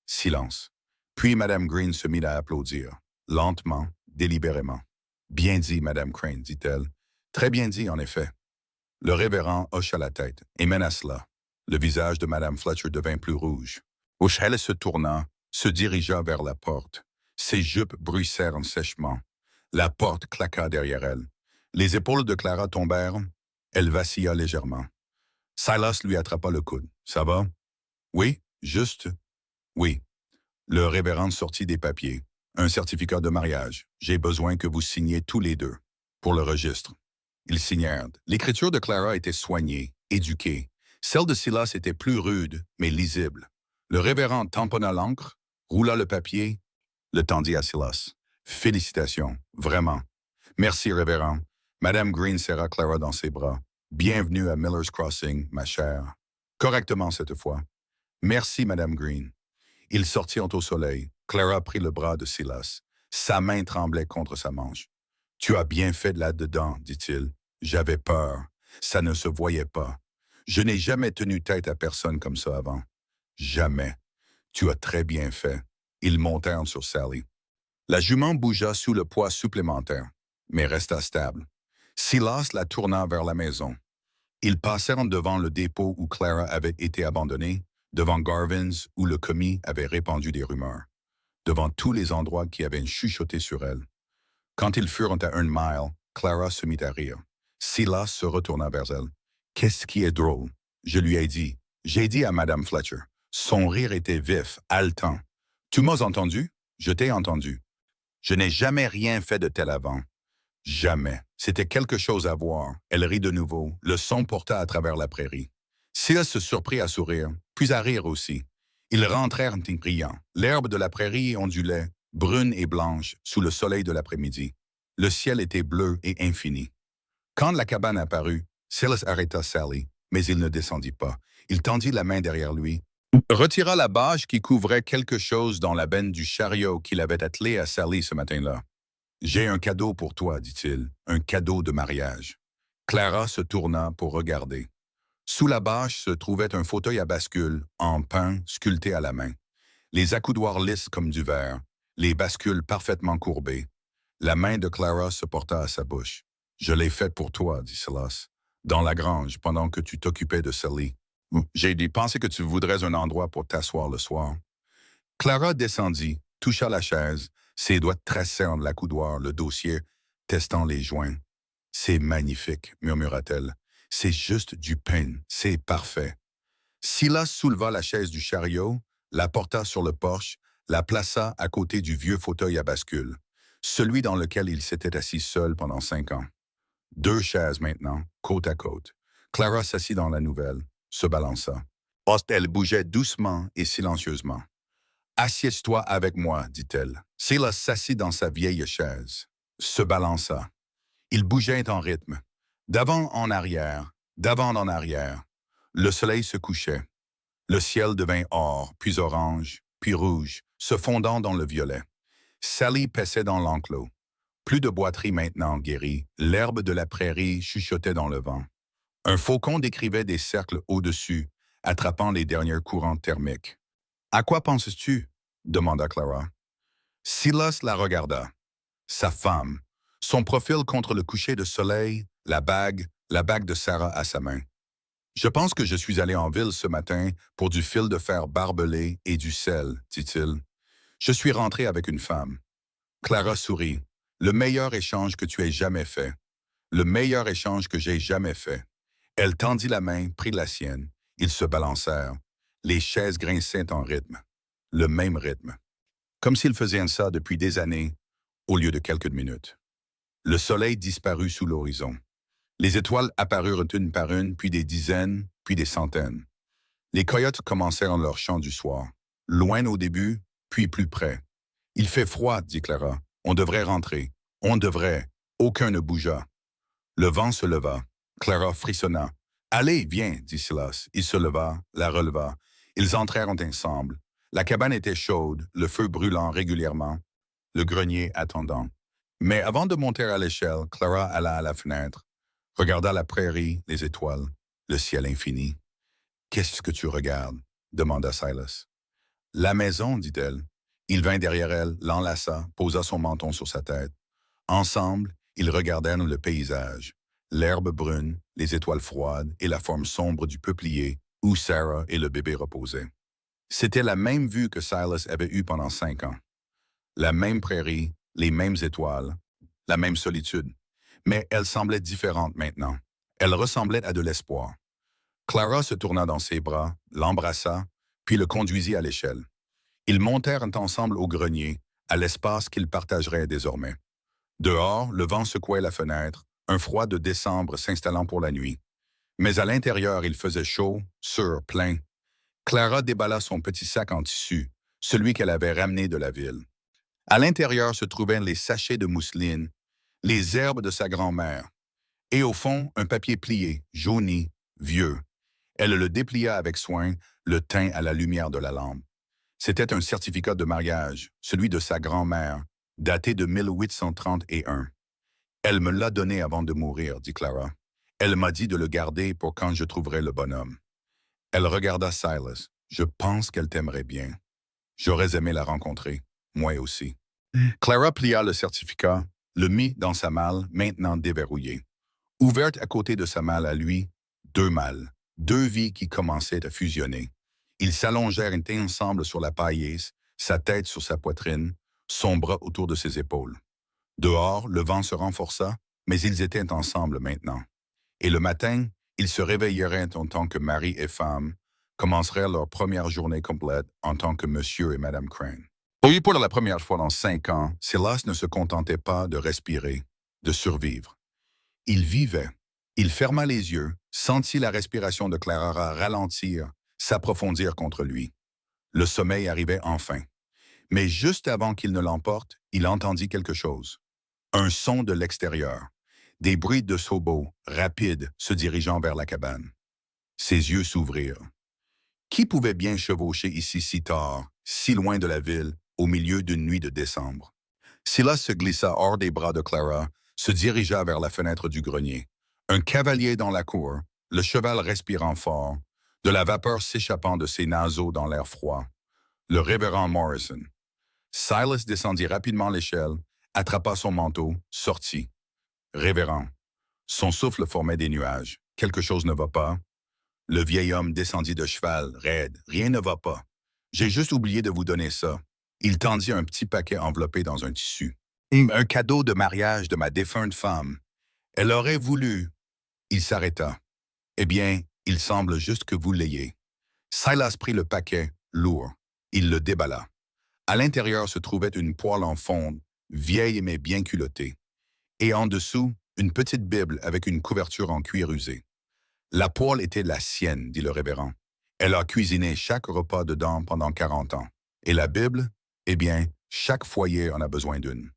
Silence. Puis Madame Green se mit à applaudir, lentement, délibérément. Bien dit, Madame Crane, dit-elle. Très bien dit, en effet. Le révérend hocha la tête et menaça. Le visage de Madame Fletcher devint plus rouge. Elle se tourna, se dirigea vers la porte. Ses jupes bruissèrent sèchement. La porte claqua derrière elle. Les épaules de Clara tombèrent. Elle vacilla légèrement. Silas lui attrapa le coude. « Ça va? »« Oui, juste. »« Oui. » Le révérend sortit des papiers. « Un certificat de mariage. J'ai besoin que vous signiez tous les deux. Pour le registre. » Ils signèrent. L'écriture de Clara était soignée, éduquée. Celle de Silas était plus rude, mais lisible. Le révérend tamponna l'encre, roula le papier, le tendit à Silas. Félicitations, vraiment. Merci, révérend. Madame Green serra Clara dans ses bras. Bienvenue à Miller's Crossing, ma chère. Correctement cette fois. Merci, Madame Green. Ils sortirent au soleil. Clara prit le bras de Silas. Sa main tremblait contre sa manche. Tu as bien fait de là-dedans, dit-il. J'avais peur. Ça ne se voyait pas. Je n'ai jamais tenu tête à personne comme ça avant. Jamais. Tu as très bien fait. Ils montèrent sur Sally. La jument bougea sous le poids supplémentaire, mais resta stable. Silas la tourna vers la maison. Ils passèrent devant le dépôt où Clara avait été abandonnée, devant Garvin's où le commis avait répandu des rumeurs, devant tous les endroits qui avaient chuchoté sur elle. Quand ils furent à 1 mile, Clara se mit à rire. Silas se retourna vers elle. « Qu'est-ce qui est drôle? » Je lui ai dit. J'ai dit à Madame Fletcher. Son rire était vif, haletant. « Tu m'as entendu? » Je t'ai entendu. Je n'ai jamais rien fait de tel avant. Jamais. C'était quelque chose à voir. Elle rit de nouveau. Le son porta à travers la prairie. Silas se surprit à sourire, puis à rire aussi. Ils rentrèrent en brillant. L'herbe de la prairie ondulait, brune et blanche, sous le soleil de l'après-midi. Le ciel était bleu et infini. Quand la cabane apparut, Silas arrêta Sally, mais il ne descendit pas. Il tendit la main derrière lui, retira la bâche qui couvrait quelque chose dans la benne du chariot qu'il avait attelé à Sally ce matin-là. « J'ai un cadeau pour toi, dit-il, un cadeau de mariage. » Clara se tourna pour regarder. Sous la bâche se trouvait un fauteuil à bascule, en pin, sculpté à la main. Les accoudoirs lisses comme du verre, les bascules parfaitement courbées. La main de Clara se porta à sa bouche. « Je l'ai faite pour toi, dit Silas, dans la grange, pendant que tu t'occupais de Sally. J'ai dit, pensé que tu voudrais un endroit pour t'asseoir le soir. » Clara descendit, toucha la chaise, ses doigts tracèrent l'accoudoir, le dossier, testant les joints. « C'est magnifique, murmura-t-elle. C'est juste du pain, c'est parfait. » Silas souleva la chaise du chariot, la porta sur le porche, la plaça à côté du vieux fauteuil à bascule, celui dans lequel il s'était assis seul pendant 5 ans. 2 chaises maintenant, côte à côte. Clara s'assit dans la nouvelle, se balança. Elle bougeait doucement et silencieusement. « Assieds-toi avec moi, dit-elle. » Silas s'assit dans sa vieille chaise, se balança. Il bougeait en rythme, d'avant en arrière, d'avant en arrière. Le soleil se couchait. Le ciel devint or, puis orange, puis rouge, se fondant dans le violet. Sally paissait dans l'enclos. Plus de boiterie maintenant guérie, l'herbe de la prairie chuchotait dans le vent. Un faucon décrivait des cercles au-dessus, attrapant les derniers courants thermiques. « À quoi penses-tu? » demanda Clara. Silas la regarda. Sa femme, son profil contre le coucher de soleil, la bague de Sarah à sa main. « Je pense que je suis allé en ville ce matin pour du fil de fer barbelé et du sel, dit-il. Je suis rentré avec une femme. » Clara sourit. « Le meilleur échange que tu aies jamais fait. Le meilleur échange que j'ai jamais fait. » Elle tendit la main, prit la sienne. Ils se balancèrent. Les chaises grinçaient en rythme. Le même rythme. Comme s'ils faisaient ça depuis des années, au lieu de quelques minutes. Le soleil disparut sous l'horizon. Les étoiles apparurent une par une, puis des dizaines, puis des centaines. Les coyotes commencèrent leur chant du soir. Loin au début, puis plus près. « Il fait froid, dit Clara. On devrait rentrer. On devrait. » Aucun ne bougea. Le vent se leva. Clara frissonna. « Allez, viens, dit Silas. » Il se leva, la releva. Ils entrèrent ensemble. La cabane était chaude, le feu brûlant régulièrement, le grenier attendant. Mais avant de monter à l'échelle, Clara alla à la fenêtre, regarda la prairie, les étoiles, le ciel infini. « Qu'est-ce que tu regardes? » demanda Silas. « La maison, dit-elle. » Il vint derrière elle, l'enlaça, posa son menton sur sa tête. Ensemble, ils regardèrent le paysage. L'herbe brune, les étoiles froides et la forme sombre du peuplier où Sarah et le bébé reposaient. C'était la même vue que Silas avait eue pendant 5 ans. La même prairie, les mêmes étoiles, la même solitude. Mais elle semblait différente maintenant. Elle ressemblait à de l'espoir. Clara se tourna dans ses bras, l'embrassa, puis le conduisit à l'échelle. Ils montèrent ensemble au grenier, à l'espace qu'ils partageraient désormais. Dehors, le vent secouait la fenêtre, un froid de décembre s'installant pour la nuit. Mais à l'intérieur, il faisait chaud, sûr, plein. Clara déballa son petit sac en tissu, celui qu'elle avait ramené de la ville. À l'intérieur se trouvaient les sachets de mousseline, les herbes de sa grand-mère, et au fond, un papier plié, jauni, vieux. Elle le déplia avec soin, le tint à la lumière de la lampe. C'était un certificat de mariage, celui de sa grand-mère, daté de 1831. Elle me l'a donné avant de mourir, dit Clara. Elle m'a dit de le garder pour quand je trouverai le bonhomme. Elle regarda Silas. Je pense qu'elle t'aimerait bien. J'aurais aimé la rencontrer, moi aussi. Clara plia le certificat, le mit dans sa malle, maintenant déverrouillée. Ouverte à côté de sa malle à lui, deux malles, deux vies qui commençaient à fusionner. Ils s'allongèrent ensemble sur la paillisse, sa tête sur sa poitrine, son bras autour de ses épaules. Dehors, le vent se renforça, mais ils étaient ensemble maintenant. Et le matin, ils se réveilleraient en tant que mari et femme, commenceraient leur première journée complète en tant que monsieur et madame Crane. Oui, pour la première fois dans 5 ans, Silas ne se contentait pas de respirer, de survivre. Il vivait. Il ferma les yeux, sentit la respiration de Clara ralentir, s'approfondir contre lui. Le sommeil arrivait enfin. Mais juste avant qu'il ne l'emporte, il entendit quelque chose. Un son de l'extérieur. Des bruits de sabots, rapides, se dirigeant vers la cabane. Ses yeux s'ouvrirent. Qui pouvait bien chevaucher ici si tard, si loin de la ville, au milieu d'une nuit de décembre? Silas se glissa hors des bras de Clara, se dirigea vers la fenêtre du grenier. Un cavalier dans la cour, le cheval respirant fort, de la vapeur s'échappant de ses naseaux dans l'air froid. Le révérend Morrison. Silas descendit rapidement l'échelle, attrapa son manteau, sortit. Révérend. Son souffle formait des nuages. Quelque chose ne va pas. Le vieil homme descendit de cheval, raide. Rien ne va pas. J'ai juste oublié de vous donner ça. Il tendit un petit paquet enveloppé dans un tissu. Un cadeau de mariage de ma défunte femme. Elle aurait voulu. Il s'arrêta. Eh bien, il semble juste que vous l'ayez. Silas prit le paquet, lourd. Il le déballa. À l'intérieur se trouvait une poêle en fonte, vieille mais bien culottée. Et en dessous, une petite Bible avec une couverture en cuir usé. La poêle était la sienne, dit le révérend. Elle a cuisiné chaque repas dedans pendant 40 ans. Et la Bible? Eh bien, chaque foyer en a besoin d'une.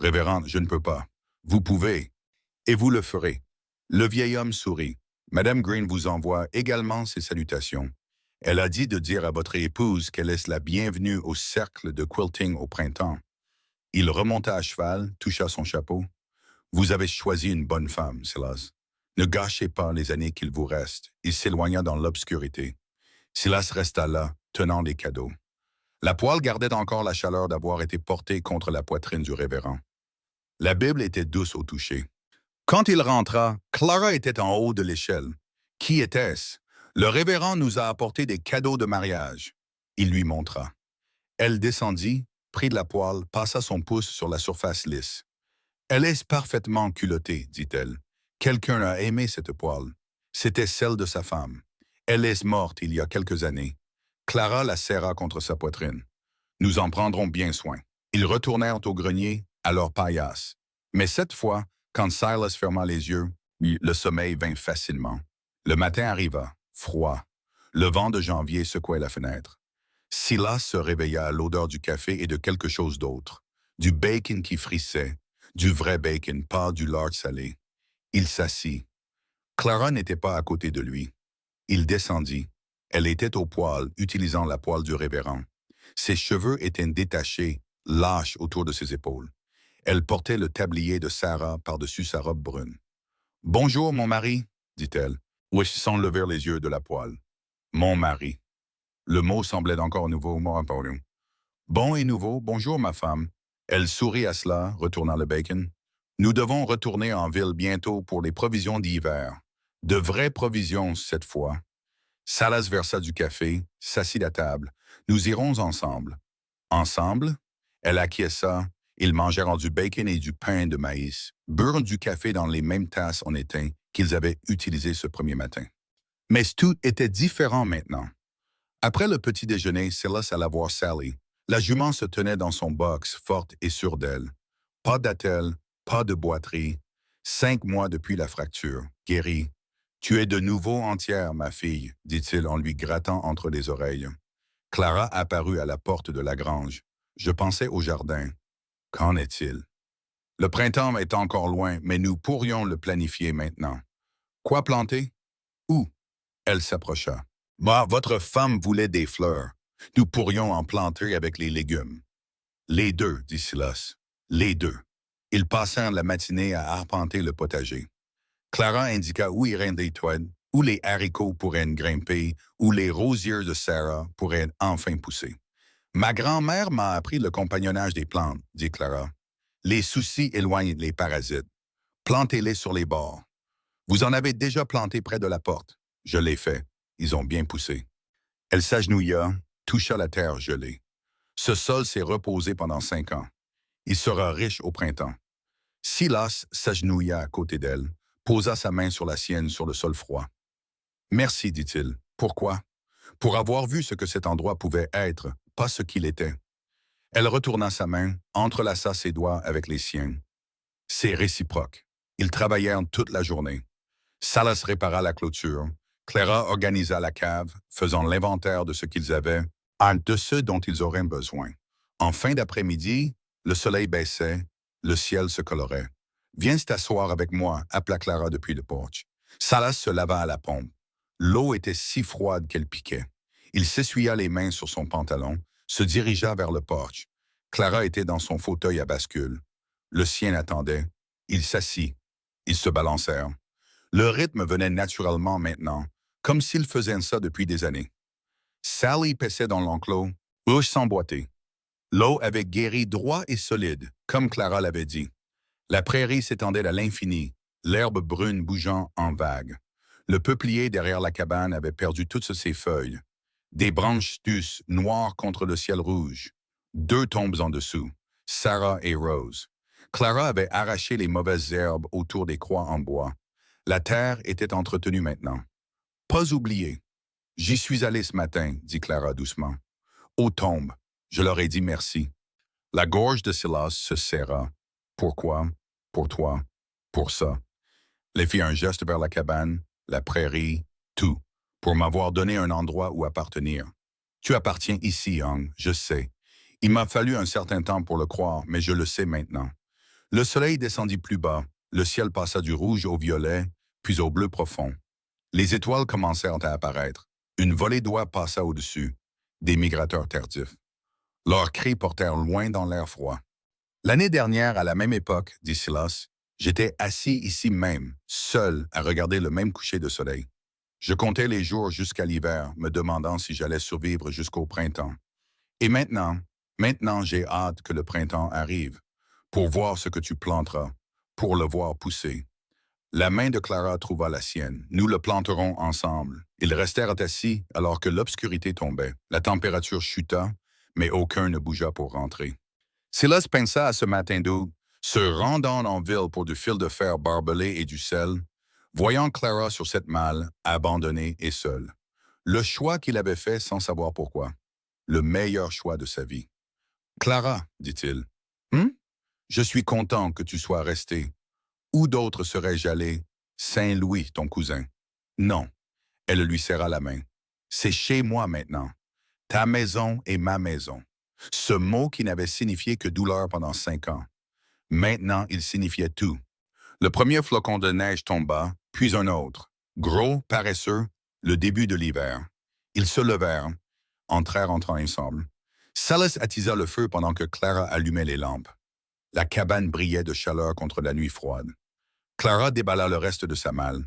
Révérend, je ne peux pas. Vous pouvez. Et vous le ferez. Le vieil homme sourit. Madame Green vous envoie également ses salutations. Elle a dit de dire à votre épouse qu'elle est la bienvenue au cercle de quilting au printemps. Il remonta à cheval, toucha son chapeau. Vous avez choisi une bonne femme, Silas. Ne gâchez pas les années qu'il vous reste. Il s'éloigna dans l'obscurité. Silas resta là, tenant les cadeaux. La poêle gardait encore la chaleur d'avoir été portée contre la poitrine du révérend. La Bible était douce au toucher. Quand il rentra, Clara était en haut de l'échelle. Qui était-ce? Le révérend nous a apporté des cadeaux de mariage. Il lui montra. Elle descendit, prit de la poêle, passa son pouce sur la surface lisse. Elle est parfaitement culottée, dit-elle. Quelqu'un a aimé cette poêle. C'était celle de sa femme. Elle est morte il y a quelques années. Clara la serra contre sa poitrine. Nous en prendrons bien soin. Ils retournèrent au grenier, à leur paillasse. Mais cette fois, quand Silas ferma les yeux, le sommeil vint facilement. Le matin arriva, froid. Le vent de janvier secouait la fenêtre. Silas se réveilla à l'odeur du café et de quelque chose d'autre. Du bacon qui frissait, du vrai bacon, pas du lard salé. Il s'assit. Clara n'était pas à côté de lui. Il descendit. Elle était au poêle, utilisant la poêle du révérend. Ses cheveux étaient détachés, lâches autour de ses épaules. Elle portait le tablier de Sarah par-dessus sa robe brune. « Bonjour, mon mari, dit-elle, sans lever les yeux de la poêle. « Mon mari. » Le mot semblait encore nouveau, nous. Bon et nouveau, bonjour, ma femme. Elle sourit à cela, retournant le bacon. Nous devons retourner en ville bientôt pour les provisions d'hiver. De vraies provisions, cette fois. Salas versa du café, s'assit à table. Nous irons ensemble. Ensemble? Elle acquiesça. Ils mangèrent du bacon et du pain de maïs, burent du café dans les mêmes tasses en étain qu'ils avaient utilisées ce premier matin. Mais tout était différent maintenant. Après le petit déjeuner, Silas alla voir Sally. La jument se tenait dans son box, forte et sûre d'elle. Pas d'attelle, pas de boiterie. 5 mois depuis la fracture, guérie. Tu es de nouveau entière, ma fille, dit-il en lui grattant entre les oreilles. Clara apparut à la porte de la grange. Je pensais au jardin. Qu'en est-il? Le printemps est encore loin, mais nous pourrions le planifier maintenant. Quoi planter? Où? Elle s'approcha. Bah, votre femme voulait des fleurs. Nous pourrions en planter avec les légumes. Les deux, dit Silas. Les deux. Ils passèrent la matinée à arpenter le potager. Clara indiqua où iraient des toiles, où les haricots pourraient grimper, où les rosiers de Sarah pourraient enfin pousser. Ma grand-mère m'a appris le compagnonnage des plantes, dit Clara. Les soucis éloignent les parasites. Plantez-les sur les bords. Vous en avez déjà planté près de la porte. Je l'ai fait. Ils ont bien poussé. Elle s'agenouilla, toucha la terre gelée. Ce sol s'est reposé pendant 5 ans. Il sera riche au printemps. Silas s'agenouilla à côté d'elle, posa sa main sur la sienne sur le sol froid. Merci, dit-il. Pourquoi? Pour avoir vu ce que cet endroit pouvait être, pas ce qu'il était. Elle retourna sa main, entrelaça ses doigts avec les siens. C'est réciproque. Ils travaillèrent toute la journée. Salas répara la clôture. Clara organisa la cave, faisant l'inventaire de ce qu'ils avaient, de ceux dont ils auraient besoin. En fin d'après-midi, le soleil baissait, le ciel se colorait. « Viens t'asseoir avec moi », appela Clara depuis le porche. Salas se lava à la pompe. L'eau était si froide qu'elle piquait. Il s'essuya les mains sur son pantalon, se dirigea vers le porche. Clara était dans son fauteuil à bascule. Le sien attendait. Il s'assit. Ils se balancèrent. Le rythme venait naturellement maintenant, comme s'ils faisaient ça depuis des années. Sally paissait dans l'enclos, bouche s'emboîter. L'eau avait guéri droit et solide, comme Clara l'avait dit. La prairie s'étendait à l'infini, l'herbe brune bougeant en vagues. Le peuplier derrière la cabane avait perdu toutes ses feuilles. Des branches d'us noires contre le ciel rouge. 2 tombes en dessous, Sarah et Rose. Clara avait arraché les mauvaises herbes autour des croix en bois. La terre était entretenue maintenant. Pas oublié. J'y suis allé ce matin, dit Clara doucement. Aux tombes. Je leur ai dit merci. La gorge de Silas se serra. Pourquoi? Pour toi? Pour ça? Elle fit un geste vers la cabane, la prairie, tout, pour m'avoir donné un endroit où appartenir. Tu appartiens ici, Young, je sais. Il m'a fallu un certain temps pour le croire, mais je le sais maintenant. Le soleil descendit plus bas, le ciel passa du rouge au violet, puis au bleu profond. Les étoiles commencèrent à apparaître. Une volée d'oies passa au-dessus, des migrateurs tardifs. Leurs cris portèrent loin dans l'air froid. L'année dernière, à la même époque, dit Silas, j'étais assis ici même, seul, à regarder le même coucher de soleil. Je comptais les jours jusqu'à l'hiver, me demandant si j'allais survivre jusqu'au printemps. Et maintenant j'ai hâte que le printemps arrive, pour voir ce que tu planteras, pour le voir pousser. La main de Clara trouva la sienne. Nous le planterons ensemble. Ils restèrent assis alors que l'obscurité tombait. La température chuta, mais aucun ne bougea pour rentrer. Silas pensa à ce matin d'août, se rendant en ville pour du fil de fer barbelé et du sel, voyant Clara sur cette malle, abandonnée et seule. Le choix qu'il avait fait sans savoir pourquoi. Le meilleur choix de sa vie. « Clara, dit-il, je suis content que tu sois restée. Où d'autre serais-je allé? Saint-Louis, ton cousin. » Non. Elle lui serra la main. « C'est chez moi maintenant. Ta maison est ma maison. » Ce mot qui n'avait signifié que douleur pendant 5 ans. Maintenant, il signifiait tout. Le premier flocon de neige tomba, puis un autre. Gros, paresseux, le début de l'hiver. Ils se levèrent, entrèrent ensemble. Salas attisa le feu pendant que Clara allumait les lampes. La cabane brillait de chaleur contre la nuit froide. Clara déballa le reste de sa malle.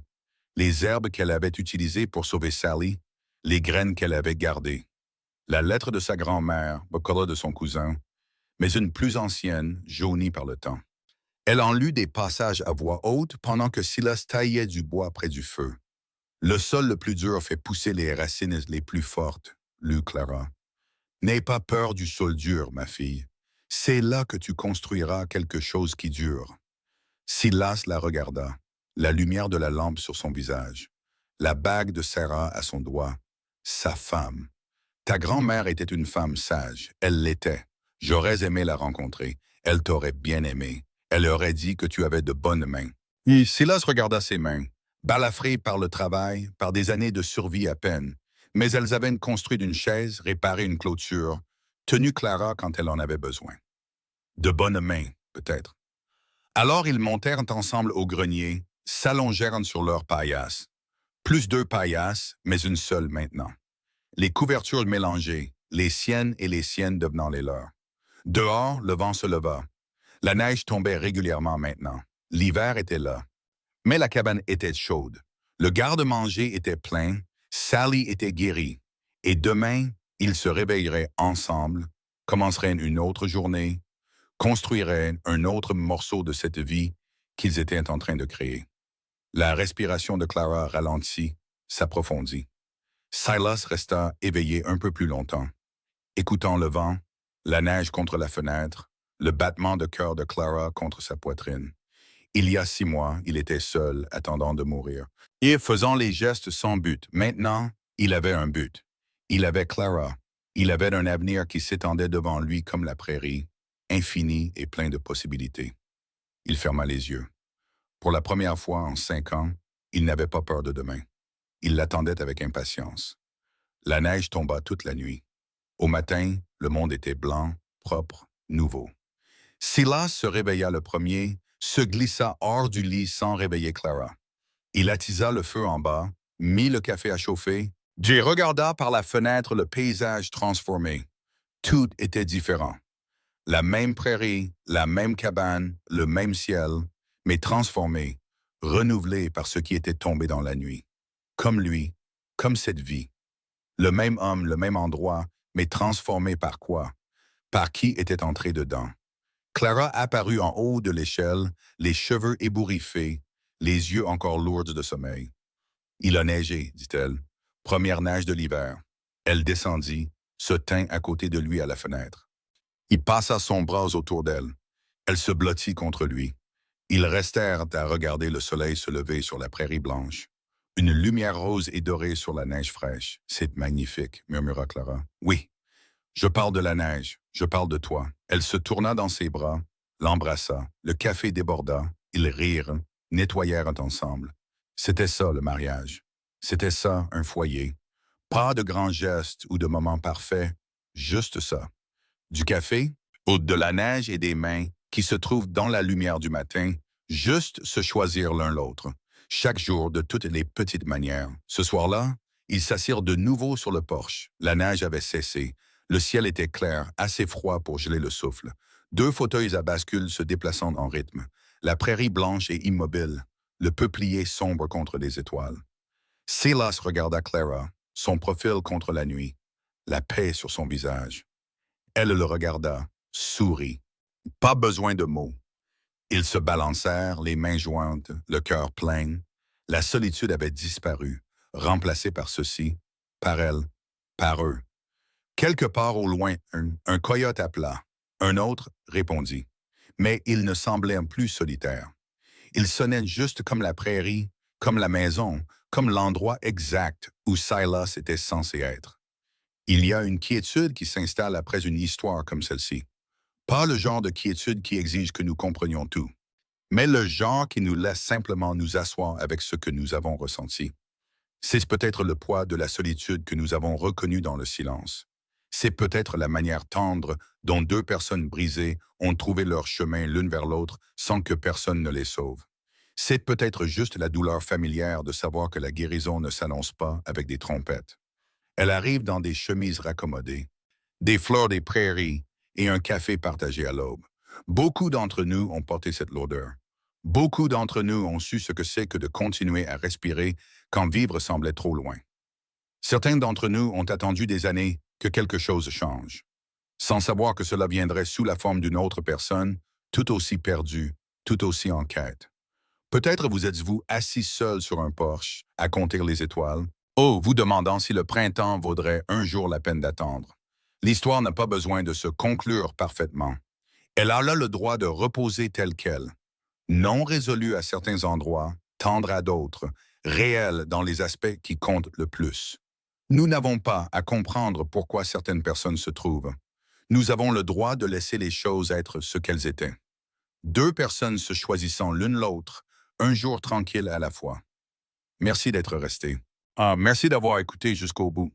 Les herbes qu'elle avait utilisées pour sauver Sally, les graines qu'elle avait gardées. La lettre de sa grand-mère, Bocola de son cousin, mais une plus ancienne, jaunie par le temps. Elle en lut des passages à voix haute pendant que Silas taillait du bois près du feu. Le sol le plus dur fait pousser les racines les plus fortes, lut Clara. N'aie pas peur du sol dur, ma fille. C'est là que tu construiras quelque chose qui dure. Silas la regarda, la lumière de la lampe sur son visage, la bague de Sarah à son doigt, sa femme. Ta grand-mère était une femme sage, elle l'était. J'aurais aimé la rencontrer, elle t'aurait bien aimé. Elle aurait dit que tu avais de bonnes mains. Et Silas regarda ses mains, balafrées par le travail, par des années de survie à peine. Mais elles avaient construit une chaise, réparé une clôture, tenu Clara quand elle en avait besoin. De bonnes mains, peut-être. Alors ils montèrent ensemble au grenier, s'allongèrent sur leurs paillasses. Plus deux paillasses, mais une seule maintenant. Les couvertures mélangées, les siennes devenant les leurs. Dehors, le vent se leva. La neige tombait régulièrement maintenant. L'hiver était là. Mais la cabane était chaude. Le garde-manger était plein. Sally était guérie. Et demain, ils se réveilleraient ensemble, commenceraient une autre journée, construiraient un autre morceau de cette vie qu'ils étaient en train de créer. La respiration de Clara ralentit, s'approfondit. Silas resta éveillé un peu plus longtemps, écoutant le vent, la neige contre la fenêtre, le battement de cœur de Clara contre sa poitrine. Il y a 6 mois, il était seul, attendant de mourir. Et faisant les gestes sans but. Maintenant, il avait un but. Il avait Clara. Il avait un avenir qui s'étendait devant lui comme la prairie, infini et plein de possibilités. Il ferma les yeux. Pour la première fois en 5 ans, il n'avait pas peur de demain. Il l'attendait avec impatience. La neige tomba toute la nuit. Au matin, le monde était blanc, propre, nouveau. Silas se réveilla le premier, se glissa hors du lit sans réveiller Clara. Il attisa le feu en bas, mit le café à chauffer, Jay regarda par la fenêtre le paysage transformé. Tout était différent. La même prairie, la même cabane, le même ciel, mais transformé, renouvelé par ce qui était tombé dans la nuit. Comme lui, comme cette vie. Le même homme, le même endroit, mais transformé par quoi? Par qui était entré dedans? Clara apparut en haut de l'échelle, les cheveux ébouriffés, les yeux encore lourds de sommeil. « Il a neigé, dit-elle. Première neige de l'hiver. » Elle descendit, se tint à côté de lui à la fenêtre. Il passa son bras autour d'elle. Elle se blottit contre lui. Ils restèrent à regarder le soleil se lever sur la prairie blanche. Une lumière rose et dorée sur la neige fraîche. « C'est magnifique, » murmura Clara. « Oui, je parle de la neige, je parle de toi. » Elle se tourna dans ses bras, l'embrassa. Le café déborda. Ils rirent, nettoyèrent ensemble. C'était ça, le mariage. C'était ça, un foyer. Pas de grands gestes ou de moments parfaits, juste ça. Du café, ou de la neige et des mains qui se trouvent dans la lumière du matin, juste se choisir l'un l'autre. Chaque jour, de toutes les petites manières. Ce soir-là, ils s'assirent de nouveau sur le porche. La neige avait cessé. Le ciel était clair, assez froid pour geler le souffle. 2 fauteuils à bascule se déplaçant en rythme. La prairie blanche et immobile, le peuplier sombre contre les étoiles. Silas regarda Clara, son profil contre la nuit, la paix sur son visage. Elle le regarda, sourit. Pas besoin de mots. Ils se balancèrent, les mains jointes, le cœur plein. La solitude avait disparu, remplacée par ceci, par elle, par eux. Quelque part au loin, un coyote appela. Un autre répondit. Mais il ne semblait plus solitaire. Il sonnait juste comme la prairie, comme la maison, comme l'endroit exact où Silas était censé être. Il y a une quiétude qui s'installe après une histoire comme celle-ci. Pas le genre de quiétude qui exige que nous comprenions tout, mais le genre qui nous laisse simplement nous asseoir avec ce que nous avons ressenti. C'est peut-être le poids de la solitude que nous avons reconnu dans le silence. C'est peut-être la manière tendre dont 2 personnes brisées ont trouvé leur chemin l'une vers l'autre sans que personne ne les sauve. C'est peut-être juste la douleur familière de savoir que la guérison ne s'annonce pas avec des trompettes. Elle arrive dans des chemises raccommodées, des fleurs des prairies et un café partagé à l'aube. Beaucoup d'entre nous ont porté cette lourdeur. Beaucoup d'entre nous ont su ce que c'est que de continuer à respirer quand vivre semblait trop loin. Certains d'entre nous ont attendu des années que quelque chose change, sans savoir que cela viendrait sous la forme d'une autre personne, tout aussi perdue, tout aussi en quête. Peut-être vous êtes-vous assis seul sur un porche, à compter les étoiles, vous demandant si le printemps vaudrait un jour la peine d'attendre. L'histoire n'a pas besoin de se conclure parfaitement. Elle a là le droit de reposer telle qu'elle, non résolue à certains endroits, tendre à d'autres, réelle dans les aspects qui comptent le plus. Nous n'avons pas à comprendre pourquoi certaines personnes se trouvent. Nous avons le droit de laisser les choses être ce qu'elles étaient. 2 personnes se choisissant l'une l'autre, un jour tranquille à la fois. Merci d'être resté. Merci d'avoir écouté jusqu'au bout.